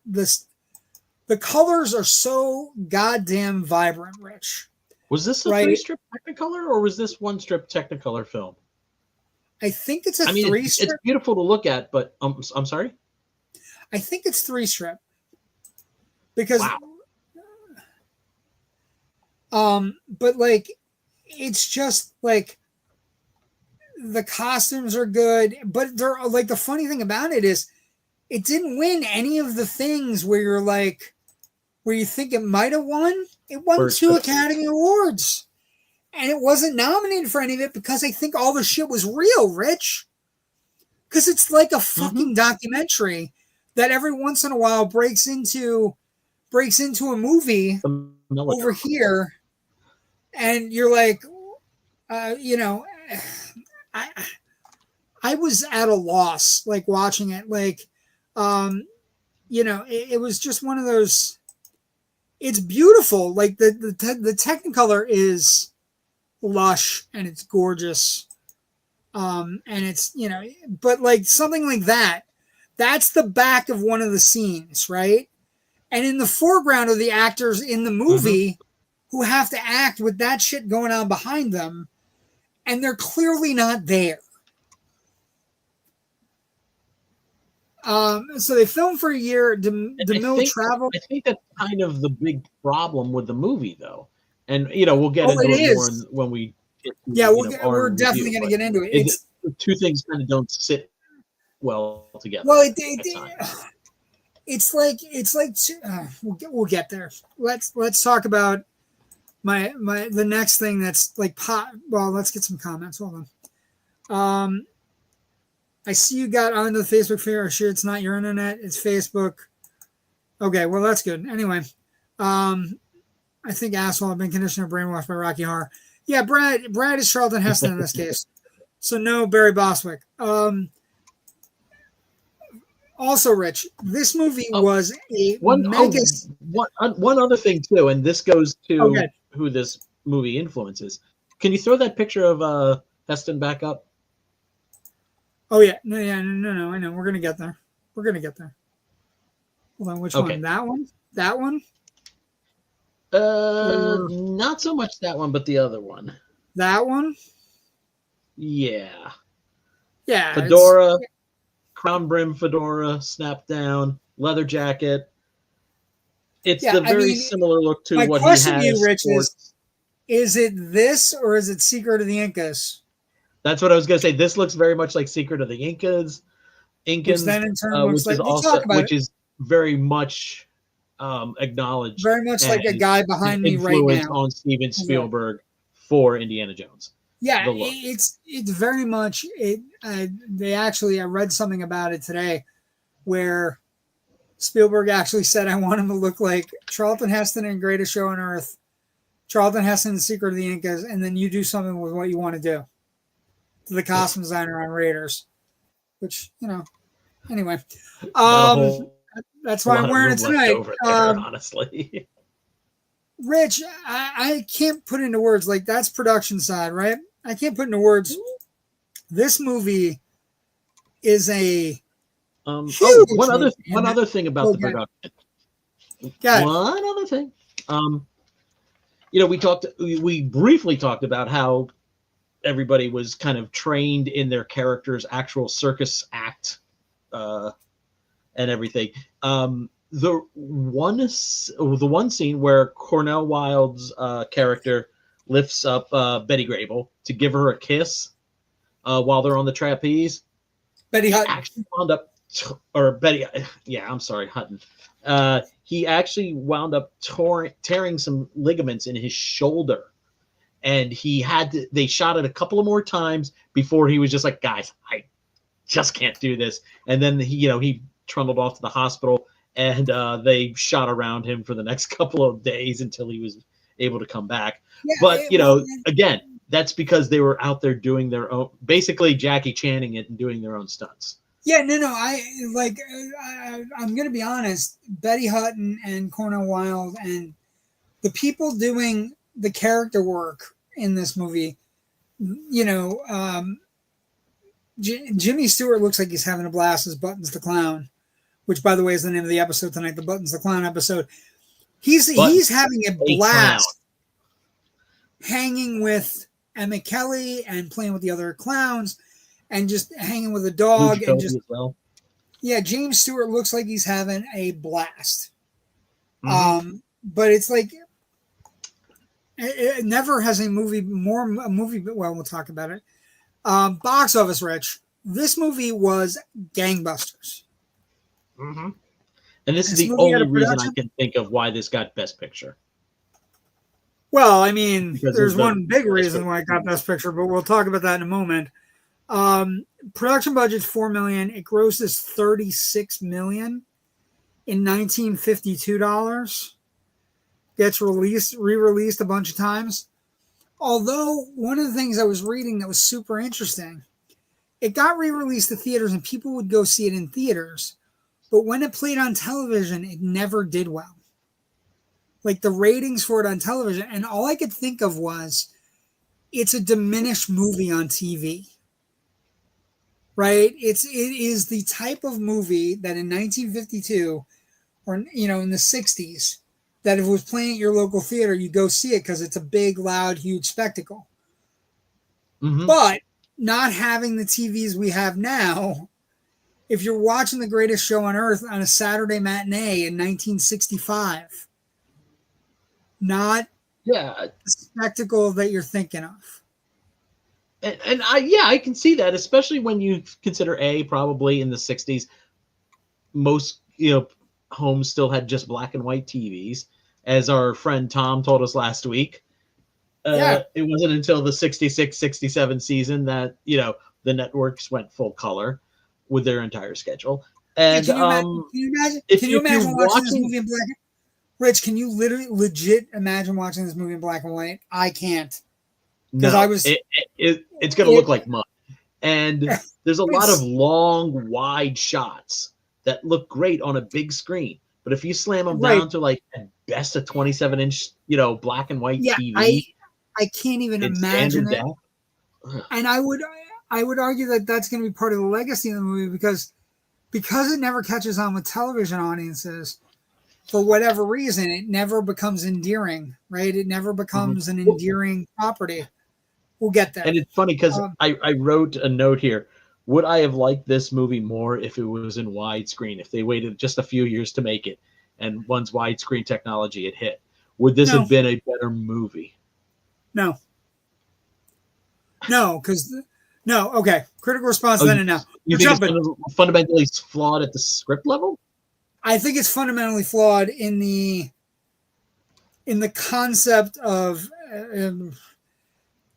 colors are so goddamn vibrant, Rich. Was this a 3-strip Technicolor, or was this 1-strip Technicolor film? I think it's 3-strip. It's beautiful to look at, but I'm sorry? I think it's 3-strip. Because, but like, it's just like, the costumes are good, but they're like, the funny thing about it is it didn't win any of the things where you're like, where you think it might have won. It won 2 Academy Awards, and it wasn't nominated for any of it because I think all the shit was real, Rich. Because it's like a fucking documentary that every once in a while breaks into a movie over here, and you're like, I was at a loss, like watching it. Like, it was just one of those. It's beautiful. Like the Technicolor is lush and it's gorgeous. And it's, but like something like that, that's the back of one of the scenes, right? And in the foreground are the actors in the movie who have to act with that shit going on behind them, and they're clearly not there. So they filmed for a year. DeMille traveled. I think that's kind of the big problem with the movie, though. And we'll get into it more when we. We're definitely going to get into it. Two things kind of don't sit well together. Well, it's like we'll get there. Let's talk about the next thing that's like well, let's get some comments. Hold on. I see you got onto the Facebook feed. Sure, it's not your internet, it's Facebook. Okay, well that's good. Anyway, I think asshole. I've been conditioned or brainwashed by Rocky Horror. Yeah, Brad is Charlton Heston in this case. So no Barry Bostwick. Also, Rich, this movie was a one other thing too, and this goes to who this movie influences. Can you throw that picture of Heston back up? Oh yeah, no, I know. We're gonna get there. Hold on, which one? That one? That one? Not so much that one, but the other one. That one? Yeah. Yeah. Fedora, crown brim fedora, snap down, leather jacket. It's the very similar look to what he has. My question to you, Rich, is it this or is it Secret of the Incas? That's what I was going to say. This looks very much like Secret of the Incas. Incans, which is very much acknowledged. Very much like a guy behind me right now. Influence on Steven Spielberg for Indiana Jones. Yeah, it's very much it. They actually, I read something about it today, where Spielberg actually said, "I want him to look like Charlton Heston in Greatest Show on Earth, Charlton Heston in Secret of the Incas, and then you do something with what you want to do." To the costume designer on Raiders, which anyway, that's why I'm wearing it tonight. Honestly. Rich, I can't put into words, like that's production side, right? I can't put into words. This movie is a huge one other thing about the production. One other thing. We briefly talked about how everybody was kind of trained in their character's actual circus act, and everything. The one scene where Cornel Wilde's character lifts up Betty Grable to give her a kiss while they're on the trapeze. Betty Hutton actually wound up, Hutton. He actually wound up tearing some ligaments in his shoulder, and they shot it a couple of more times before he was just like, guys, I just can't do this. And then he trundled off to the hospital. And they shot around him for the next couple of days until he was able to come back. Yeah, but, again, that's because they were out there doing their own, basically Jackie Channing it and doing their own stunts. Yeah, no. I'm going to be honest. Betty Hutton and Cornel Wilde and the people doing the character work in this movie, Jimmy Stewart looks like he's having a blast as Buttons the Clown, which, by the way, is the name of the episode tonight, the Buttons the Clown episode. He's having a blast hanging with Emmett Kelly and playing with the other clowns and just hanging with a dog. James Stewart looks like he's having a blast. Mm-hmm. But it's like it never has a movie, well, we'll talk about it. Box office, Rich. This movie was gangbusters. Mm-hmm. And this is the only reason I can think of why this got Best Picture. Well, I mean, there's one big reason why it got Best Picture, but we'll talk about that in a moment. Production budget's $4 million. It grosses $36 million in 1952 dollars. Gets re-released a bunch of times. Although one of the things I was reading that was super interesting it got re-released to theaters and people would go see it in theaters. But when it played on television, it never did well. Like the ratings for it on television. And all I could think of was, it's a diminished movie on TV. Right? It is the type of movie that in 1952 or, in the 60s, that if it was playing at your local theater, you go see it because it's a big, loud, huge spectacle. Mm-hmm. But not having the TVs we have now, if you're watching The Greatest Show on Earth on a Saturday matinee in 1965, not the spectacle that you're thinking of. And I can see that, especially when you consider probably in the 60s, most homes still had just black and white TVs, as our friend Tom told us last week. It wasn't until the 66, 67 season that the networks went full color with their entire schedule. And can you imagine watching this movie in black? Rich, can you legit imagine watching this movie in black and white? I can't. Because it's going to look like mud. And there's a lot of long, wide shots that look great on a big screen. But if you slam them down to like at best a 27-inch, black and white TV, I can't even imagine it. And I would argue that that's going to be part of the legacy of the movie because it never catches on with television audiences. For whatever reason, it never becomes endearing, right? It never becomes an endearing property. We'll get there. And it's funny because I wrote a note here. Would I have liked this movie more if it was in widescreen, if they waited just a few years to make it and once widescreen technology had hit? Would this have been a better movie? No. Okay. Critical response then and now. You think it's fundamentally flawed at the script level? I think it's fundamentally flawed in the concept of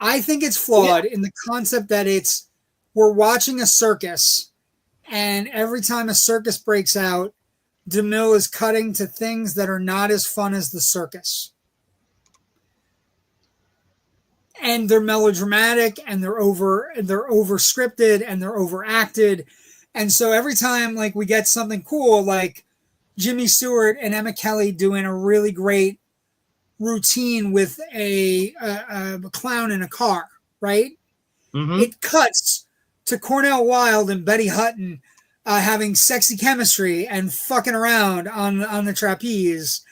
I think it's flawed in the concept that we're watching a circus, and every time a circus breaks out, DeMille is cutting to things that are not as fun as the circus. And they're melodramatic, and they're over scripted, and they're overacted. And so every time like we get something cool, like Jimmy Stewart and Emma Kelly doing a really great routine with a clown in a car, right? Mm-hmm. It cuts to Cornel Wilde and Betty Hutton having sexy chemistry and fucking around on the trapeze.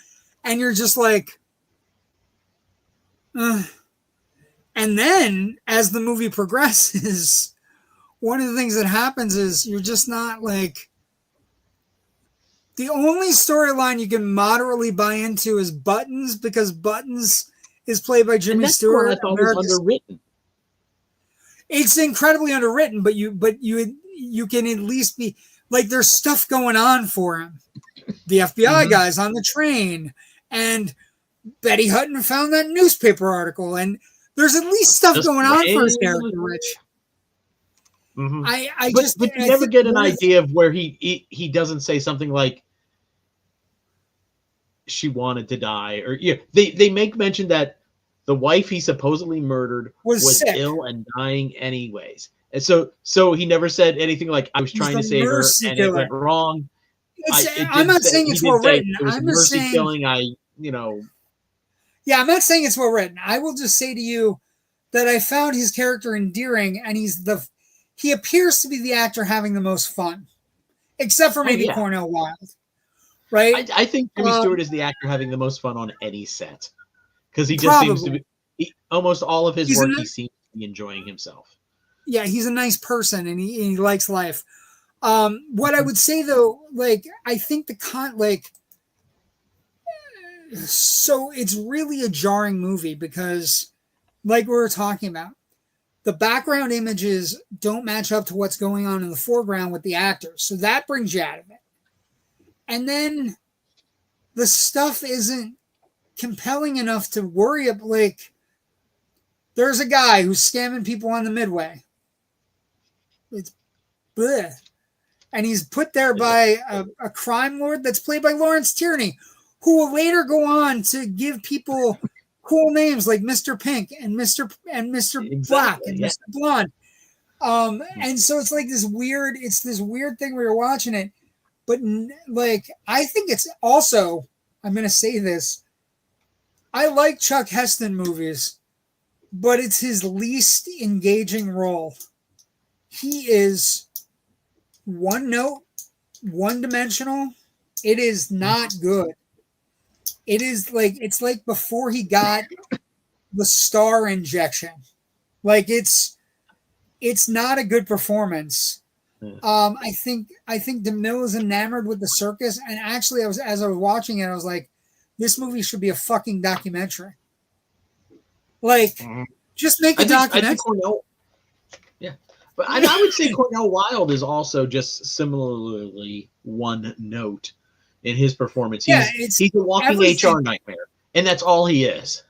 And you're just like, And then as the movie progresses, one of the things that happens is you're just not like, the only storyline you can moderately buy into is Buttons, because Buttons is played by Jimmy Stewart. I thought was underwritten. It's incredibly underwritten, but you can at least be like, there's stuff going on for him. The FBI guy's on the train, and Betty Hutton found that newspaper article, and there's at least stuff going on for his character, Rich. Mm-hmm. But you never get an idea of where he doesn't say something like she wanted to die, or they make mention that the wife he supposedly murdered was ill and dying anyways, and so he never said anything like I was trying to save her and it went wrong. I'm not saying it's well written. I'm just saying killing. I'm not saying it's well written. I will just say to you that I found his character endearing, and he appears to be the actor having the most fun, except for maybe Cornel Wilde, right? I think Jimmy Stewart is the actor having the most fun on any set, because he just seems to be almost all of his work. He seems to be enjoying himself. Yeah, he's a nice person, and he likes life. What I would say though, like I think so it's really a jarring movie because, like we were talking about, the background images don't match up to what's going on in the foreground with the actors. So that brings you out of it. And then the stuff isn't compelling enough to worry about. Like, there's a guy who's scamming people on the Midway. It's bleh. And he's put there by a crime lord that's played by Lawrence Tierney, who will later go on to give people cool names like Mr. Pink and Mr. Black and Mr. Blonde. And so it's like this weird thing where you're watching it, but like, I think it's also, I'm going to say this, I like Chuck Heston movies, but it's his least engaging role. He is one note, one dimensional. It is not good. It is like, it's like before he got the star injection. Like, it's not a good performance. I think DeMille is enamored with the circus, and actually, as I was watching it, I was like, this movie should be a fucking documentary. Like, just make a documentary. I think Cornel, yeah, but I would say Cornel Wilde is also just similarly one note in his performance. He's a walking HR nightmare, and that's all he is.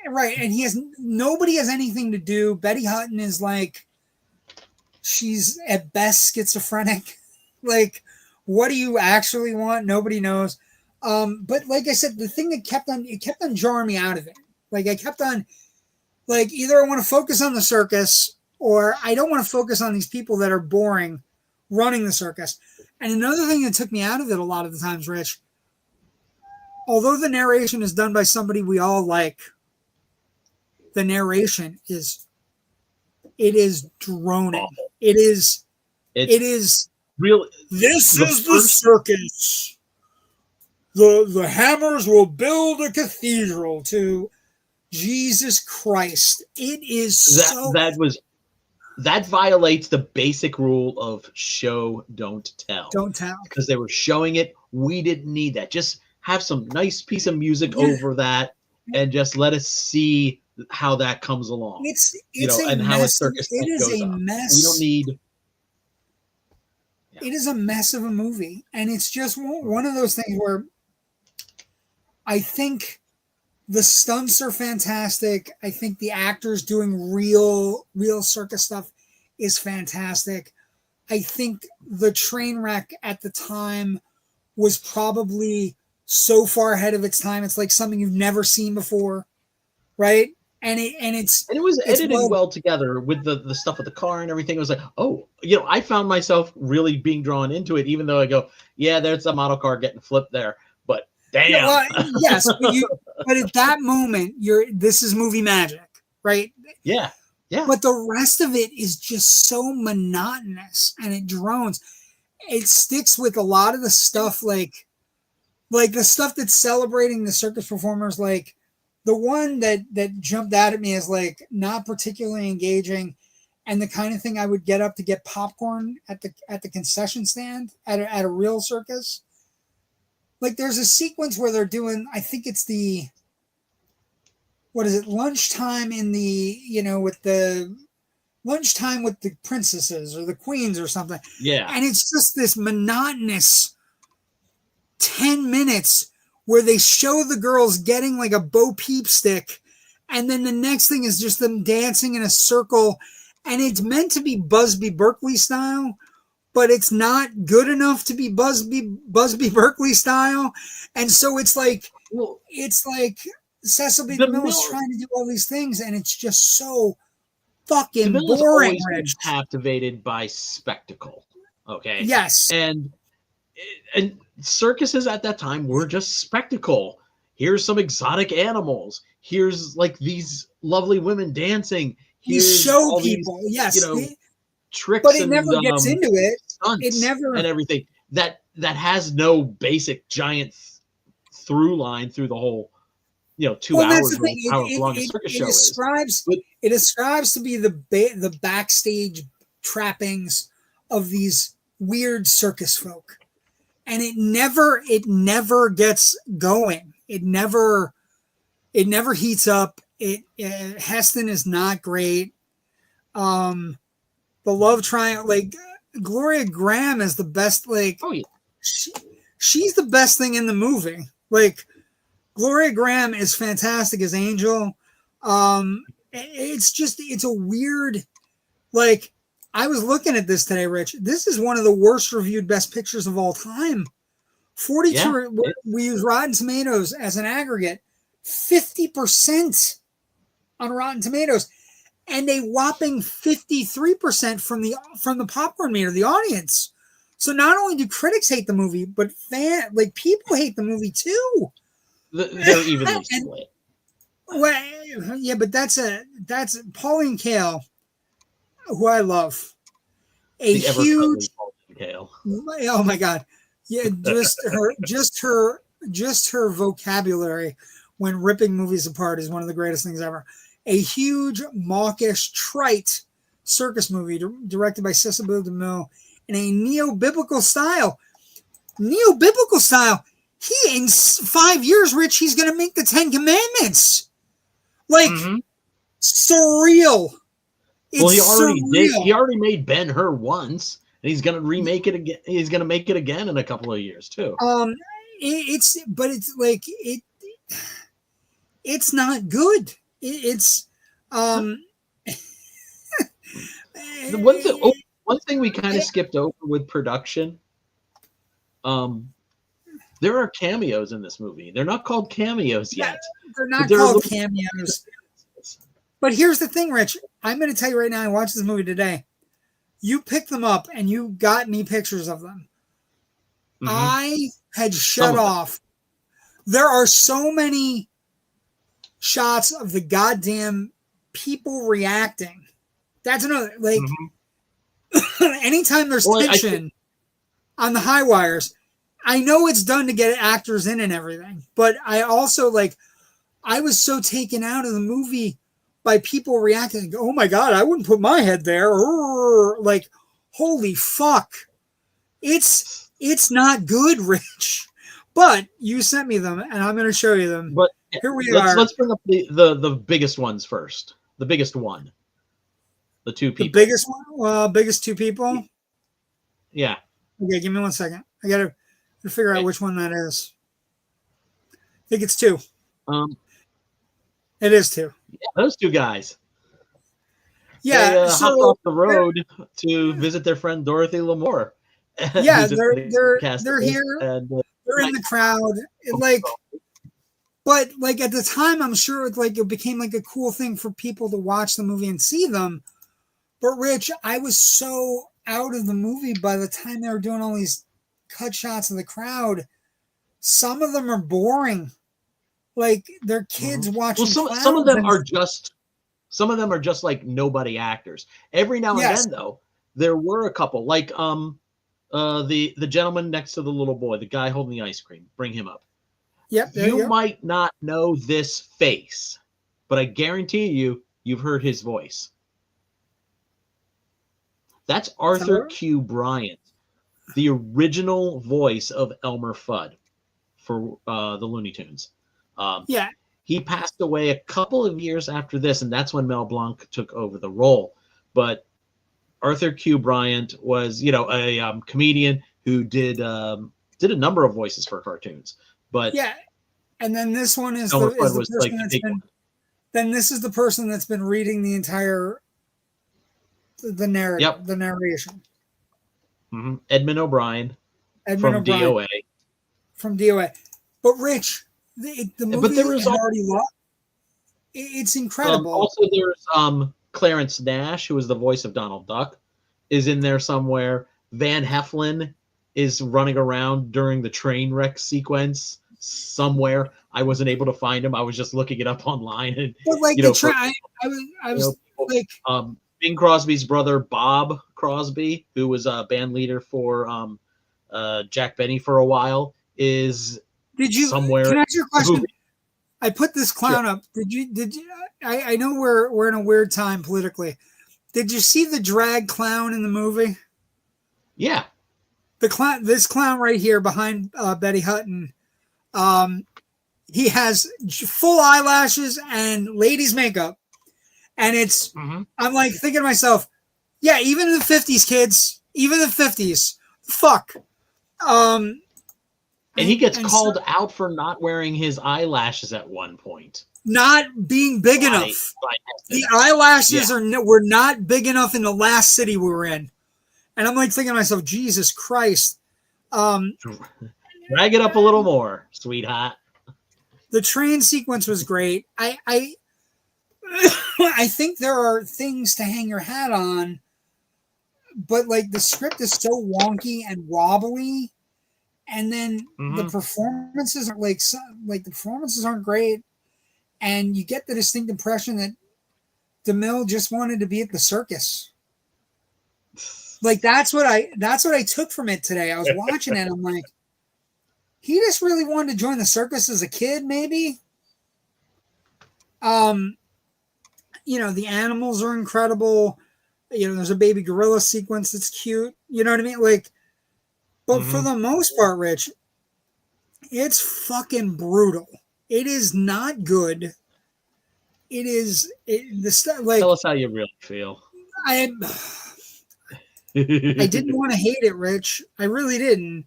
Right, and nobody has anything to do. Betty Hutton is like, she's at best schizophrenic. Like, what do you actually want? Nobody knows. But like I said, the thing that kept on jarring me out of it. Like, I kept on, like, either I want to focus on the circus, or I don't want to focus on these people that are boring running the circus. And another thing that took me out of it a lot of the times, Rich, although the narration is done by somebody we all like, the narration is droning. It is real. This is the circus. The hammers will build a cathedral to Jesus Christ. It is that violates the basic rule of show, don't tell. Don't tell. Because they were showing it. We didn't need that. Just have some nice piece of music over that, and just let us see how that comes along. It's and how a circus goes on. Mess. We don't need. It is a mess of a movie, and it's just one of those things where I think the stunts are fantastic. I think the actors doing real circus stuff is fantastic. I think the train wreck at the time was probably so far ahead of its time. It's like something you've never seen before, right? And it was edited well together with the stuff with the car and everything. It was like, I found myself really being drawn into it, even though I go, yeah, there's a model car getting flipped there, but damn. Yeah, well, yes, but at that moment, this is movie magic, right? Yeah. But the rest of it is just so monotonous, and it drones. It sticks with a lot of the stuff, like the stuff that's celebrating the circus performers, like. The one that jumped out at me as like not particularly engaging, and the kind of thing I would get up to get popcorn at the concession stand at a real circus. Like, there's a sequence where they're doing, I think it's lunchtime in with the lunchtime with the princesses or the queens or something. Yeah. And it's just this monotonous 10 minutes where they show the girls getting like a Bo Peep stick, and then the next thing is just them dancing in a circle, and it's meant to be Busby Berkeley style, but it's not good enough to be Busby Berkeley style, and so it's like Cecil B. DeMille is trying to do all these things, and it's just so fucking boring. Always captivated by spectacle, okay? Yes, and circuses at that time were just spectacle. Here's some exotic animals. Here's like these lovely women dancing. Here's show people, yes, tricks, but it never gets into it. It never and everything that has no basic giant through line through the whole 2 hours. However long a circus show is. It ascribes to be the backstage trappings of these weird circus folk. And it never gets going. It never heats up. Heston is not great. The love triangle, like Gloria Graham is the best. Like, she's the best thing in the movie. Like, Gloria Graham is fantastic as Angel. It's a weird, like. I was looking at this today, Rich. This is one of the worst reviewed Best Pictures of all time. 42. We use Rotten Tomatoes as an aggregate. 50% on Rotten Tomatoes. and a whopping 53% from the popcorn meter, the audience. So not only do critics hate the movie, but people hate the movie too. They're evenly split. Well, yeah, but that's Pauline Kael, who I love. A huge Kael. Oh my God. Yeah, just her vocabulary when ripping movies apart is one of the greatest things ever. A huge, mawkish, trite circus movie directed by Cecil B. DeMille in a neo-biblical style. Neo-biblical style. In 5 years, Rich, he's going to make the 10 Commandments. Like, surreal. Well, he already did. He already made Ben-Hur once, and he's going to remake it again. He's going to make it again in a couple of years too. It's not good. One thing we kind of skipped over with production. There are cameos in this movie. They're not called cameos yet. They're not called cameos. But here's the thing, Rich. I'm going to tell you right now, I watched this movie today. You picked them up and you got me pictures of them. I had shut off. There are so many shots of the goddamn people reacting. That's another, like, anytime there's tension on the high wires, I know it's done to get actors in and everything, but I also, I was so taken out of the movie by people reacting, oh my God, I wouldn't put my head there. Like, holy fuck. It's not good, Rich. But you sent me them, and I'm going to show you them. But here we are. Let's bring up the biggest ones first. The biggest one. The two people. The biggest one? Biggest two people? Yeah. Okay, give me 1 second. I got to figure out which one that is. I think it's two. It is two. Yeah, those two guys. Yeah, they hopped off the road to visit their friend Dorothy Lamour. Yeah, they're here. And, they're in the crowd. But at the time, I'm sure it became a cool thing for people to watch the movie and see them. But Rich, I was so out of the movie by the time they were doing all these cut shots of the crowd. Some of them are boring. They're kids watching. Well, some of them are just like nobody actors. Every now and then, though, there were a couple the gentleman next to the little boy, the guy holding the ice cream. Bring him up. Yep. You might not know this face, but I guarantee you've heard his voice. That's Arthur Q. Bryant, the original voice of Elmer Fudd for the Looney Tunes. He passed away a couple of years after this, and that's when Mel Blanc took over the role. But Arthur Q. Bryant was, a comedian who did a number of voices for cartoons. But and then this one is this is the person that's been reading the entire the narrative, the narration. Edmund O'Brien from DOA. From DOA. But Rich, the movie already lost. It's incredible. Also, there's Clarence Nash, who was the voice of Donald Duck, is in there somewhere. Van Heflin is running around during the train wreck sequence somewhere. I wasn't able to find him. I was just looking it up online. And I was Bing Crosby's brother Bob Crosby, who was a band leader for Jack Benny for a while, is somewhere. Can I ask you a question? I put this clown up. Did you? I know we're in a weird time politically. Did you see the drag clown in the movie? Yeah. This clown right here behind Betty Hutton. He has full eyelashes and ladies' makeup. And it's, I'm thinking to myself, yeah, even in the 50s, kids, even the 50s, fuck. And he gets called out for not wearing his eyelashes at one point. Not being big enough. The eyelashes were not big enough in the last city we were in. And I'm thinking to myself, Jesus Christ. Drag it up a little more, sweetheart. The train sequence was great. I think there are things to hang your hat on, but like the script is so wonky and wobbly, and then the performances are like the performances aren't great, and you get the distinct impression that DeMille just wanted to be at the circus. Like that's what I took from it today. I was watching it, I'm like, he just really wanted to join the circus as a kid, maybe. You know, the animals are incredible. You know, there's a baby gorilla sequence that's cute. You know what I mean? Like, but for the most part, Rich, it's fucking brutal. It is not good. It is like. Tell us how you really feel. I didn't want to hate it, Rich. I really didn't.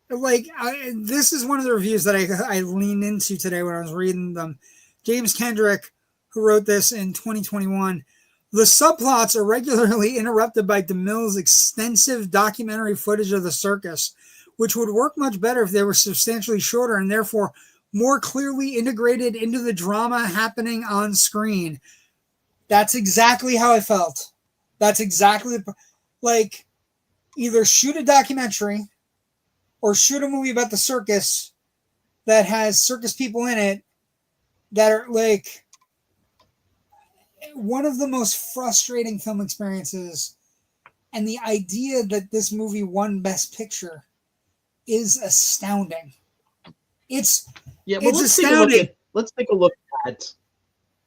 This is one of the reviews that I leaned into today when I was reading them. James Kendrick, who wrote this in 2021, the subplots are regularly interrupted by DeMille's extensive documentary footage of the circus, which would work much better if they were substantially shorter and therefore more clearly integrated into the drama happening on screen. That's exactly how I felt. That's exactly like either shoot a documentary or shoot a movie about the circus that has circus people in it that are like one of the most frustrating film experiences. And the idea that this movie won Best Picture is astounding. It's astounding. Let's take a look at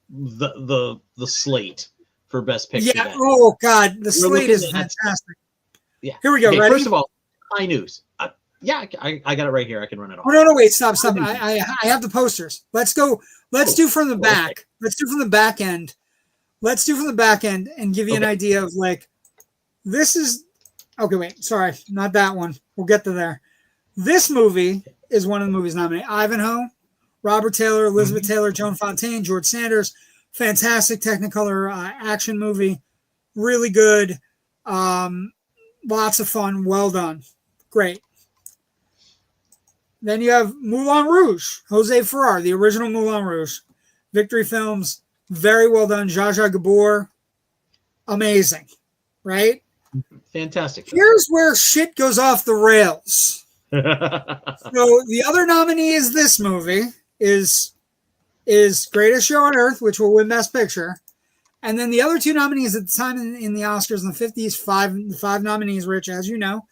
the slate for Best Picture. Yeah. Oh God, the slate is fantastic. Yeah. Here we go. Ready? First of all, high news. Yeah, I got it right here. I can run it off. Oh no, wait, stop. I have the posters. Let's go. Let's do from the back. Okay. Let's do from the back end. Let's do from the back end and give you an idea of like, this is, okay, wait, sorry, not that one. We'll get to there. This movie is one of the movies nominated. Ivanhoe, Robert Taylor, Elizabeth Taylor, Joan Fontaine, George Sanders. Fantastic Technicolor action movie. Really good. Lots of fun. Well done. Great. Then you have Moulin Rouge, Jose Ferrer, the original Moulin Rouge. Victory Films, very well done. Zsa Zsa Gabor, amazing, right? Fantastic. Here's where shit goes off the rails. So the other nominee is this movie, is Greatest Show on Earth, which will win Best Picture. And then the other two nominees at the time in the Oscars in the 50s, five nominees, Rich, as you know,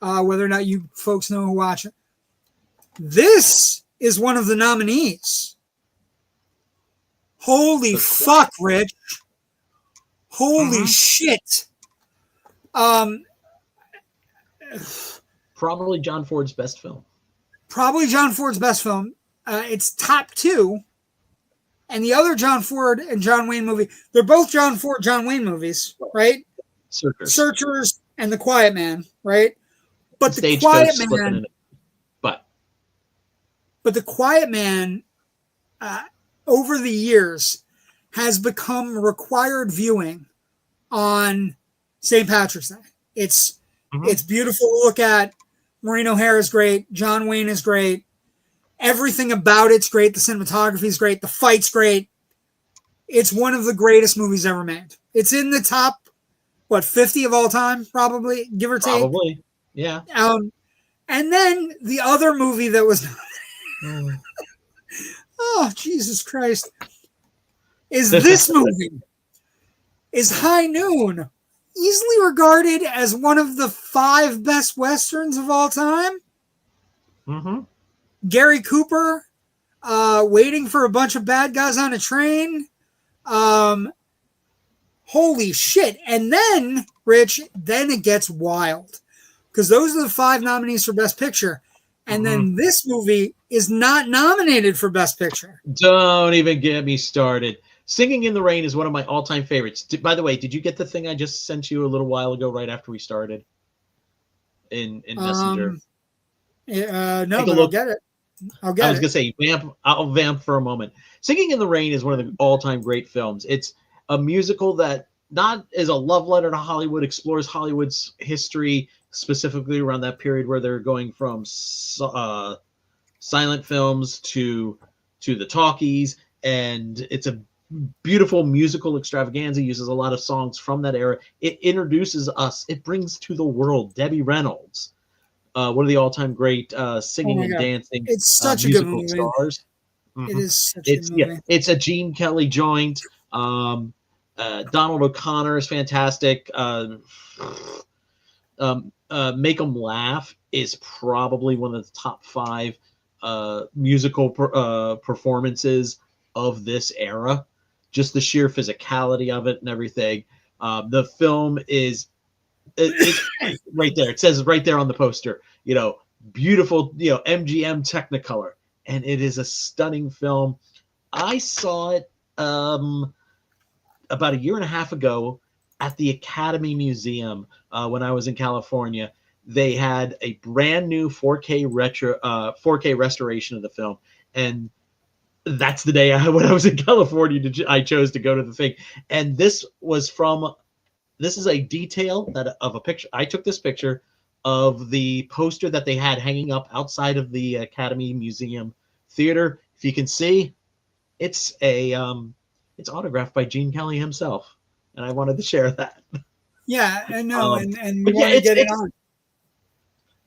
whether or not you folks know who watch it. This is one of the nominees. Holy fuck, Rich. Holy shit. Probably John Ford's best film. Probably John Ford's best film. It's top two. And the other John Ford and John Wayne movie, they're both John Ford, John Wayne movies, right? Searchers and The Quiet Man, right? But The Quiet Man... But The Quiet Man, over the years, has become required viewing on St. Patrick's Day. It's beautiful to look at. Maureen O'Hara is great. John Wayne is great. Everything about it's great. The cinematography is great. The fight's great. It's one of the greatest movies ever made. It's in the top, 50 of all time, probably, give or take. Probably, yeah. And then the other movie that was... Oh, Jesus Christ. Is this movie, is High Noon, easily regarded as one of the 5 best Westerns of all time? Gary Cooper, waiting for a bunch of bad guys on a train. Holy shit. And then, Rich, then it gets wild. Because those are the 5 nominees for Best Picture. And then this movie is not nominated for Best Picture. Don't even get me started. Singing in the Rain is one of my all-time favorites. By the way, did you get the thing I just sent you a little while ago, right after we started in Messenger? No, but I'll get it. I was going to say, I'll vamp for a moment. Singing in the Rain is one of the all-time great films. It's a musical that not is a love letter to Hollywood, explores Hollywood's history, specifically around that period where they're going from silent films to the talkies. and it's a beautiful musical extravaganza. Uses a lot of songs from that era. It introduces us. It brings to the world Debbie Reynolds, one of the all-time great singing and dancing it's such a good musical movie. stars. It is such a good movie. Yeah, it's a Gene Kelly joint. Donald O'Connor is fantastic. Make 'Em Laugh is probably one of the top 5 musical performances of this era. Just the sheer physicality of it and everything. The film is it's right there. It says right there on the poster, beautiful, MGM Technicolor. And it is a stunning film. I saw it about a year and a half ago at the Academy Museum when I was in California. They had a brand new 4K restoration of the film, and that's the day when I was in California I chose to go to the thing. And this is a detail of a picture. I took this picture of the poster that they had hanging up outside of the Academy Museum Theater. If you can see, it's autographed by Gene Kelly himself, and I wanted to share that. Yeah, I know, and we want to get it on.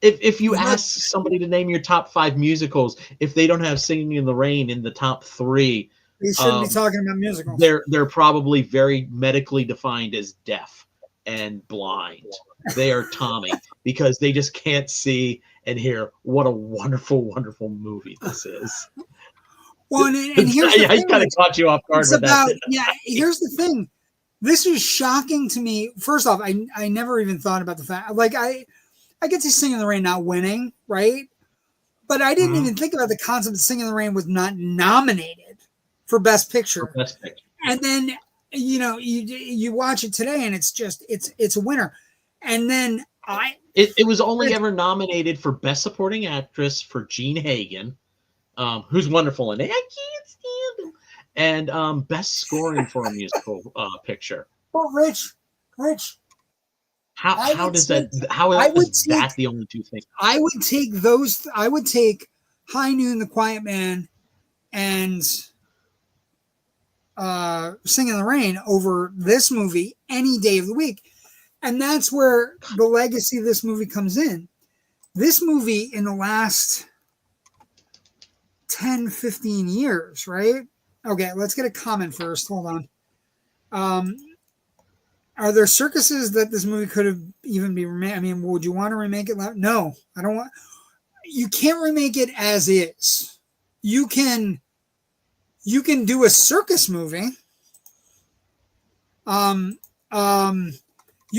If you ask somebody to name your top 5 musicals, if they don't have Singing in the Rain in the top 3, we shouldn't be talking about musicals. They're probably very medically defined as deaf and blind. They are Tommy because they just can't see and hear. What a wonderful, wonderful movie this is. Well, and here's the thing. I kind of caught you off guard with that. Yeah, here's the thing. This was shocking to me. First off, I never even thought about the fact, like I get to Sing in the Rain not winning, right? But I didn't even think about the concept that Sing in the Rain was not nominated for Best Picture. And then, you watch it today and it's a winner. And then it was only ever nominated for Best Supporting Actress for Jean Hagen, who's wonderful in it. I can't stand him. And Best Scoring for a Musical Picture. Well, Rich, how is that the only 2 things? I would take those. I would take High Noon, The Quiet Man, and Sing in the Rain over this movie any day of the week. And that's where the legacy of this movie comes in. This movie in the last 10, 15 years, right? Okay, let's get a comment first. Hold on. Are there circuses that this movie could have even be remade? I mean, would you want to remake it? No, I don't want. You can't remake it as is. You can do a circus movie. You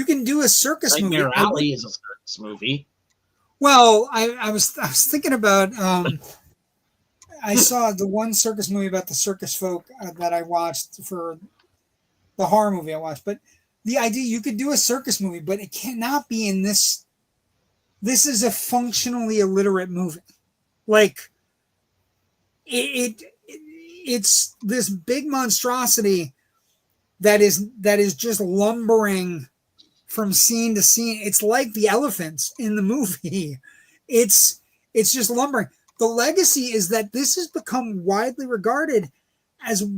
can do a circus movie. Nightmare Alley is a circus movie. Well, I was thinking about. I saw the one circus movie about the circus folk that I watched for the horror movie I watched. But the idea, you could do a circus movie, but it cannot be in this. This is a functionally illiterate movie. Like, it's this big monstrosity that is just lumbering from scene to scene. It's like the elephants in the movie. It's just lumbering. The legacy is that this has become widely regarded as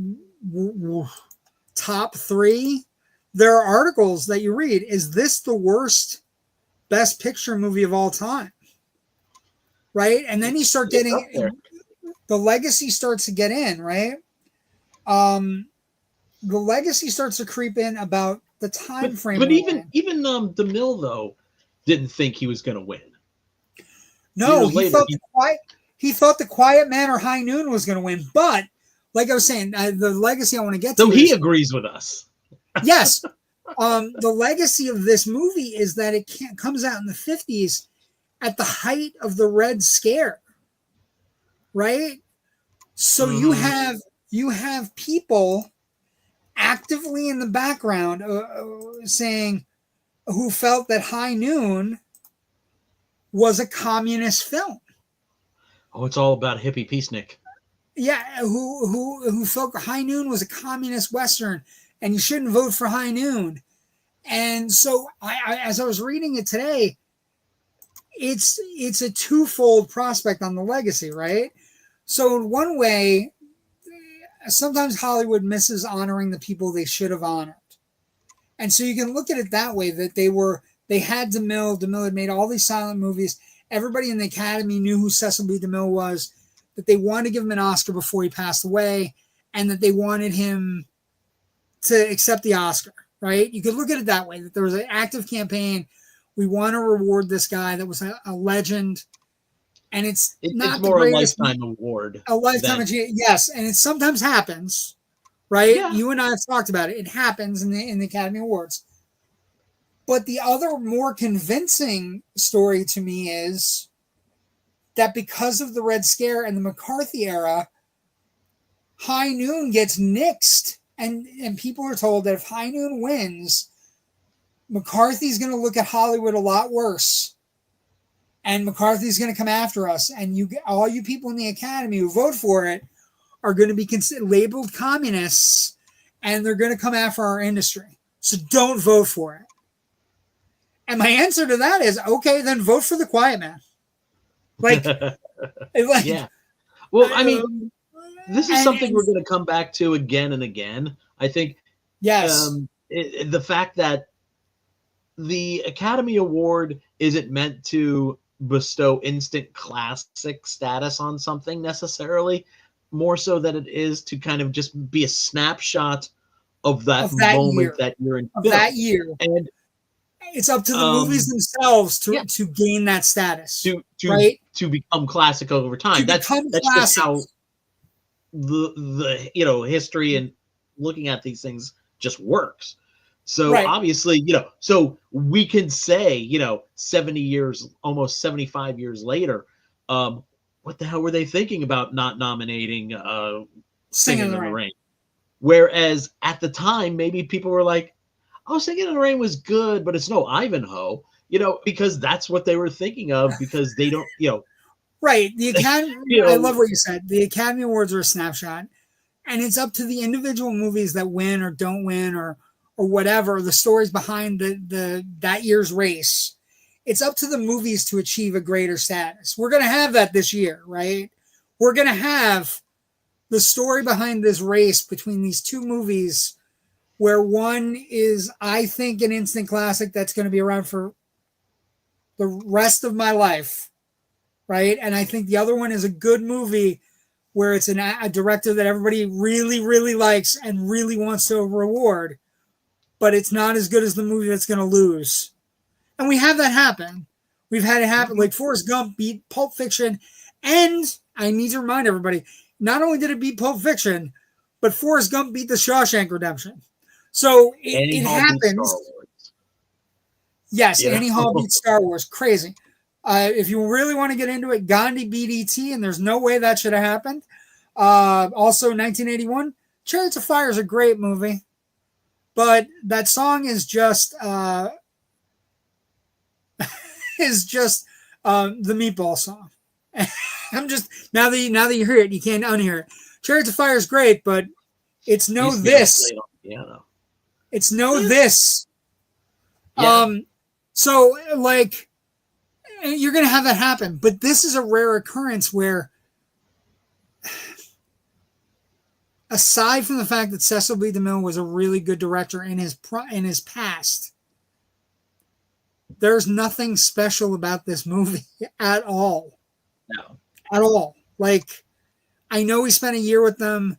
top 3. There are articles that you read. Is this the worst Best Picture movie of all time? Right? And then you start getting the legacy starts to get in, right? The legacy starts to creep in about the time frame. But even DeMille though didn't think he was going to win. No, he thought the Quiet Man or High Noon was going to win. But like I was saying, the legacy I want to get to. So he agrees with us. Yes. The legacy of this movie is that it comes out in the 50s at the height of the Red Scare. Right? So you have people actively in the background saying who felt that High Noon was a communist film. Oh, it's all about hippie peacenik. Yeah, who felt High Noon was a communist Western and you shouldn't vote for High Noon. And so I as I was reading it today, it's a twofold prospect on the legacy, right? So in one way, sometimes Hollywood misses honoring the people they should have honored. And so you can look at it that way, that they had DeMille. DeMille had made all these silent movies. Everybody in the Academy knew who Cecil B. DeMille was, that they wanted to give him an Oscar before he passed away, and that they wanted him to accept the Oscar, right? You could look at it that way, that there was an active campaign. We want to reward this guy that was a legend. And it's not more the a greatest, lifetime award. A lifetime achievement, yes. And it sometimes happens, right? Yeah. You and I have talked about it. It happens in the Academy Awards. But the other more convincing story to me is that because of the Red Scare and the McCarthy era, High Noon gets nixed. And people are told that if High Noon wins, McCarthy's going to look at Hollywood a lot worse. And McCarthy's going to come after us. And all you people in the Academy who vote for it are going to be labeled communists. And they're going to come after our industry. So don't vote for it. And my answer to that is, okay, then vote for The Quiet Man. Yeah. Well, I mean, this is something we're going to come back to again and again. I think, yes, the fact that the Academy Award isn't meant to bestow instant classic status on something necessarily, more so than it is to kind of just be a snapshot of that moment year. That you're in. Of that year. And it's up to the movies themselves to gain that status. To become classic over time. That's just how the history and looking at these things just works. So obviously, so we can say, 70 years, almost 75 years later, what the hell were they thinking about not nominating Singing in the Rain? Whereas at the time, maybe people were like, oh, Singing in the Rain was good, but it's no Ivanhoe, because that's what they were thinking of, because they don't, Right. The Academy, I love what you said. The Academy Awards are a snapshot, and it's up to the individual movies that win or don't win or whatever, the stories behind that year's race. It's up to the movies to achieve a greater status. We're going to have that this year, right? We're going to have the story behind this race between these two movies, where one is, I think, an instant classic that's going to be around for the rest of my life, right? And I think the other one is a good movie where it's a director that everybody really, really likes and really wants to reward, but it's not as good as the movie that's going to lose. And we have that happen. We've had it happen. Like Forrest Gump beat Pulp Fiction. And I need to remind everybody, not only did it beat Pulp Fiction, but Forrest Gump beat The Shawshank Redemption. So it happens. Yes, Annie Hall beat Star Wars. Crazy. If you really want to get into it, Gandhi beat E.T., and there's no way that should have happened. Also, 1981, Chariots of Fire is a great movie, but that song is just the Meatball song. I'm just now that you hear it, you can't unhear it. Chariots of Fire is great, but it's no this. It's no this. Yeah. So like, you're going to have that happen, but this is a rare occurrence where, aside from the fact that Cecil B. DeMille was a really good director in his past, there's nothing special about this movie at all. No. At all. Like, I know we spent a year with them,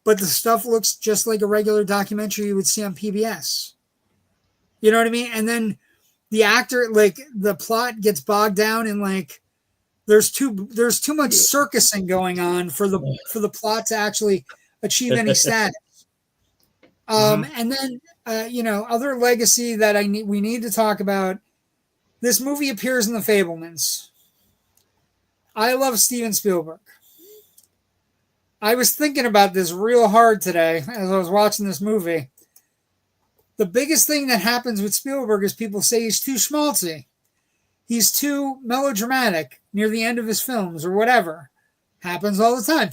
but the stuff looks just like a regular documentary you would see on PBS. You know what I mean? And then the actor, like, the plot gets bogged down in, like, there's too much circusing going on for the plot to actually achieve any status. And then other legacy that we need to talk about. This movie appears in The Fabelmans. I love Steven Spielberg. I was thinking about this real hard today as I was watching this movie. The biggest thing that happens with Spielberg is people say he's too schmaltzy. He's too melodramatic near the end of his films or whatever. Happens all the time.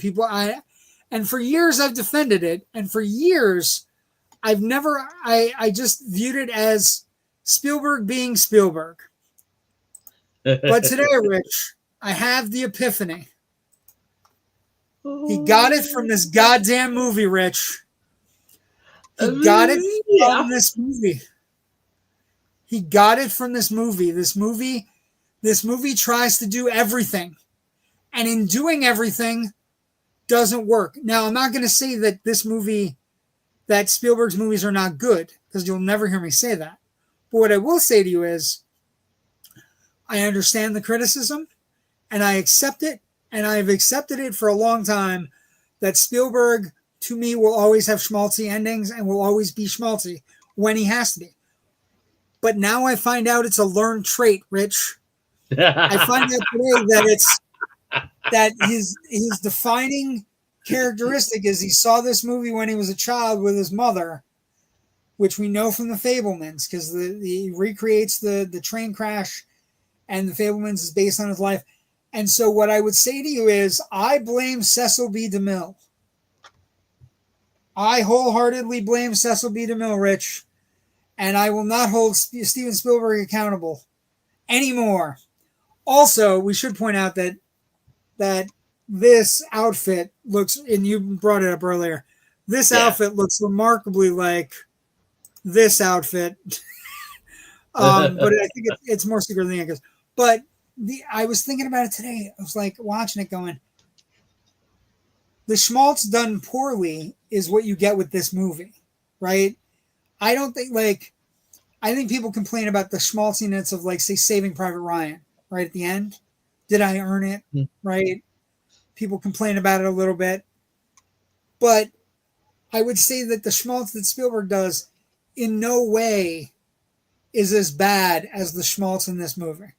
And for years I've defended it. And for years I just viewed it as Spielberg being Spielberg. But today, Rich, I have the epiphany. He got it from this goddamn movie, Rich. He got it from this movie. He got it from this movie. This movie tries to do everything. And in doing everything, doesn't work. Now, I'm not going to say that that Spielberg's movies are not good, because you'll never hear me say that. But what I will say to you is, I understand the criticism, and I accept it, and I've accepted it for a long time, that Spielberg, to me, will always have schmaltzy endings and will always be schmaltzy when he has to be. But now I find out it's a learned trait, Rich. I find out today that his defining characteristic is he saw this movie when he was a child with his mother, which we know from the Fabelmans, because he recreates the train crash, and the Fabelmans is based on his life. And so what I would say to you is, I blame Cecil B. DeMille. I wholeheartedly blame Cecil B. DeMille, Rich, and I will not hold Steven Spielberg accountable anymore. Also, we should point out that this outfit looks, and you brought it up earlier, this outfit looks remarkably like this outfit. But I think it's more secret than Yankees. But I was thinking about it today. I was like watching it going, the schmaltz done poorly is what you get with this movie, right? I think people complain about the schmaltziness of, like, say, Saving Private Ryan, right at the end. Did I earn it? Right? People complain about it a little bit. But I would say that the schmaltz that Spielberg does in no way is as bad as the schmaltz in this movie.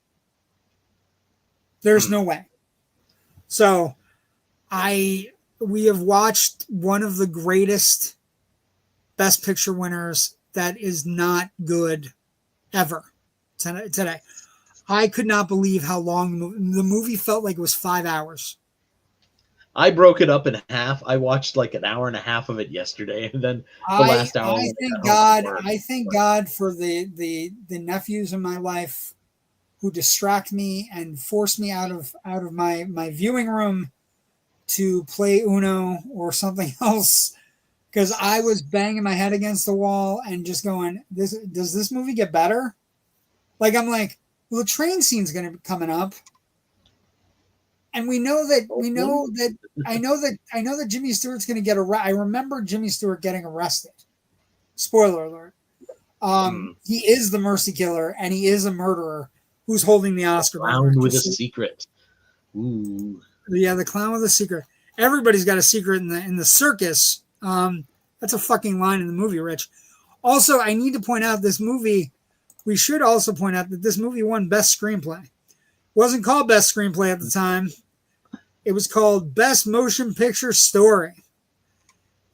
There's no way. So we have watched one of the greatest Best Picture winners that is not good ever today. I could not believe how long the movie felt like it was 5 hours. I broke it up in half. I watched like an hour and a half of it yesterday, and then the last hour. I thank God for the nephews in my life who distract me and force me out of my viewing room to play Uno or something else, because I was banging my head against the wall and just going, does this movie get better? Like, I'm like, well, the train scene's going to be coming up. And I know that Jimmy Stewart's going to get arrested. I remember Jimmy Stewart getting arrested. Spoiler alert. He is the mercy killer, and he is a murderer who's holding the Oscar. Clown with a secret. Ooh. Yeah, the clown with a secret. Everybody's got a secret in the circus. That's a fucking line in the movie, Rich. Also, I need to point out this movie. We should also point out that this movie won Best Screenplay. Wasn't called Best Screenplay at the time. It was called Best Motion Picture Story.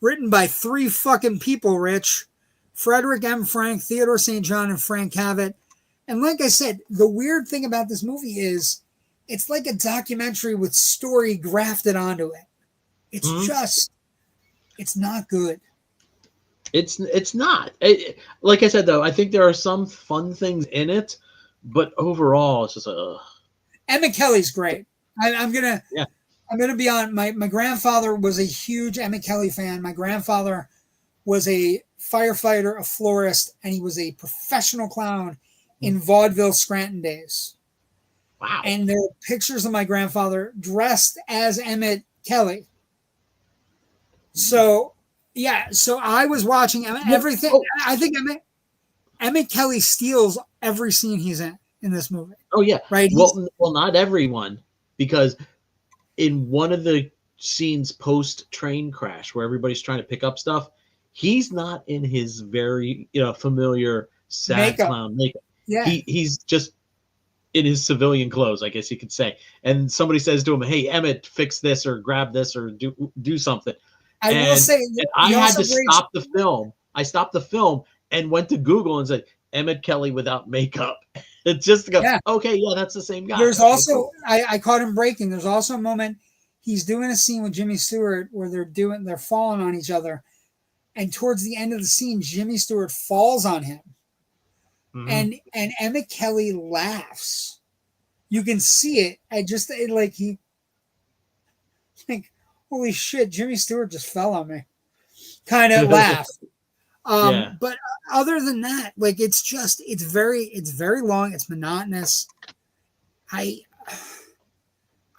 Written by 3 fucking people, Rich. Frederick M. Frank, Theodore St. John, and Frank Cavett. And like I said, the weird thing about this movie is it's like a documentary with story grafted onto it. It's just, it's not good. It's not. Like I said, though, I think there are some fun things in it, but overall, it's just Emmett Kelly's great. I'm gonna be on. My grandfather was a huge Emmett Kelly fan. My grandfather was a firefighter, a florist, and he was a professional clown in vaudeville Scranton days. Wow. And there are pictures of my grandfather dressed as Emmett Kelly. So, yeah. So I was watching everything. I think Emmett Kelly steals every scene he's in this movie. Oh, yeah. Right. Well, not everyone, because in one of the scenes post train crash where everybody's trying to pick up stuff, he's not in his very familiar sad clown makeup. Yeah. He's just in his civilian clothes, I guess you could say. And somebody says to him, "Hey, Emmett, fix this or grab this or do something." I will say, I had to stop the film. I stopped the film and went to Google and said, Emmett Kelly without makeup. It's just to go, okay, yeah, that's the same guy. There's also, I caught him breaking. There's also a moment he's doing a scene with Jimmy Stewart where they're falling on each other. And towards the end of the scene, Jimmy Stewart falls on him. And Emmett Kelly laughs. You can see it. Holy shit, Jimmy Stewart just fell on me. Kind of laugh. But other than that, like it's very long. It's monotonous. I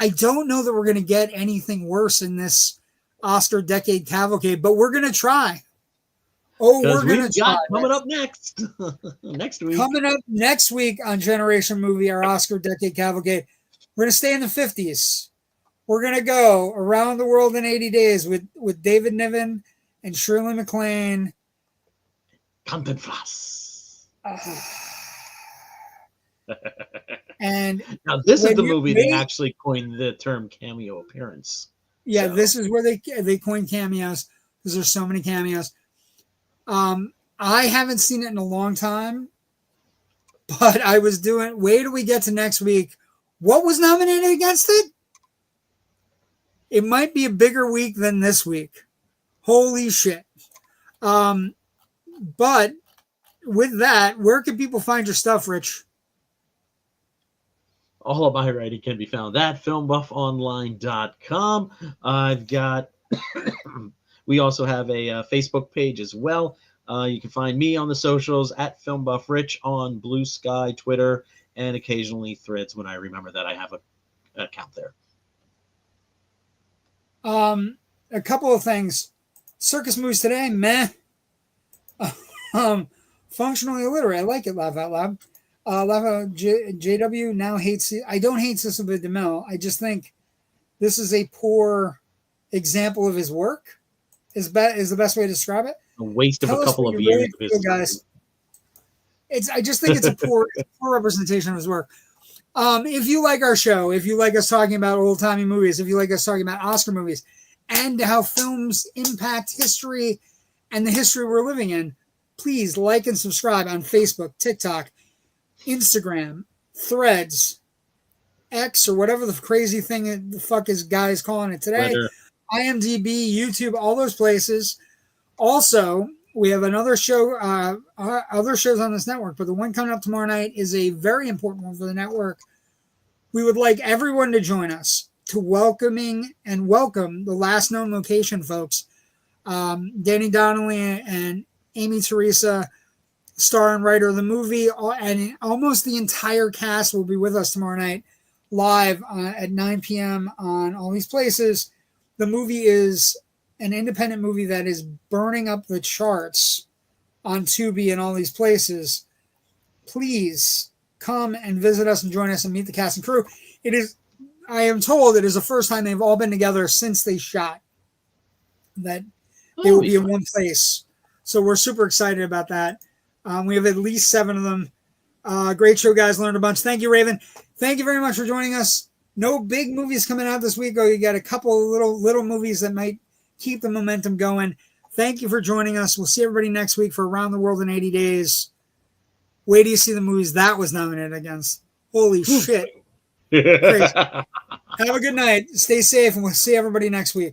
don't know that we're going to get anything worse in this Oscar Decade Cavalcade, but we're going to try. Oh, we're going to try. Coming up next, next week. Coming up next week on Generation Movie, our Oscar Decade Cavalcade, we're going to stay in the 50s. We're going to go around the world in 80 days with David Niven and Shirley MacLaine. Cantinflas. And now this is the movie that actually coined the term cameo appearance. Yeah, so. This is where they coined cameos because there's so many cameos. I haven't seen it in a long time, but I was doing. Wait till we get to next week. What was nominated against it? It might be a bigger week than this week. Holy shit. But with that, where can people find your stuff, Rich? All of my writing can be found at filmbuffonline.com. I've got, we also have a Facebook page as well. You can find me on the socials at FilmbuffRich on Blue Sky, Twitter, and occasionally Threads when I remember that I have an account there. A couple of things. Circus movies today, meh. Functionally illiterate. I like it, laugh out loud. JW now hates it. I don't hate Cecil B. DeMille. I just think this is a poor example of his work. Is the best way to describe it. A waste of a couple of years of his guys. I just think it's a poor representation of his work. If you like our show, if you like us talking about old-timey movies, if you like us talking about Oscar movies, and how films impact history and the history we're living in, please like and subscribe on Facebook, TikTok, Instagram, Threads, X, or whatever the crazy thing the fuck is guys calling it today. Twitter. IMDb, YouTube, all those places. Also, we have another show, other shows on this network, but the one coming up tomorrow night is a very important one for the network. We would like everyone to join us to welcome the Last Known Location folks. Danny Donnelly and Amy Teresa, star and writer of the movie, and almost the entire cast will be with us tomorrow night live at 9 p.m. on all these places. The movie is an independent movie that is burning up the charts on Tubi and all these places. Please come and visit us and join us and meet the cast and crew. I am told it is the first time they've all been together since they shot, that they will be in one place. So we're super excited about that. We have at least 7 of them. Great show, guys. Learned a bunch. Thank you, Raven. Thank you very much for joining us. No big movies coming out this week. You got a couple of little movies that might keep the momentum going. Thank you for joining us. We'll see everybody next week for Around the World in 80 Days. Wait till you see the movies that was nominated against. Holy shit. Crazy. Have a good night. Stay safe, and we'll see everybody next week.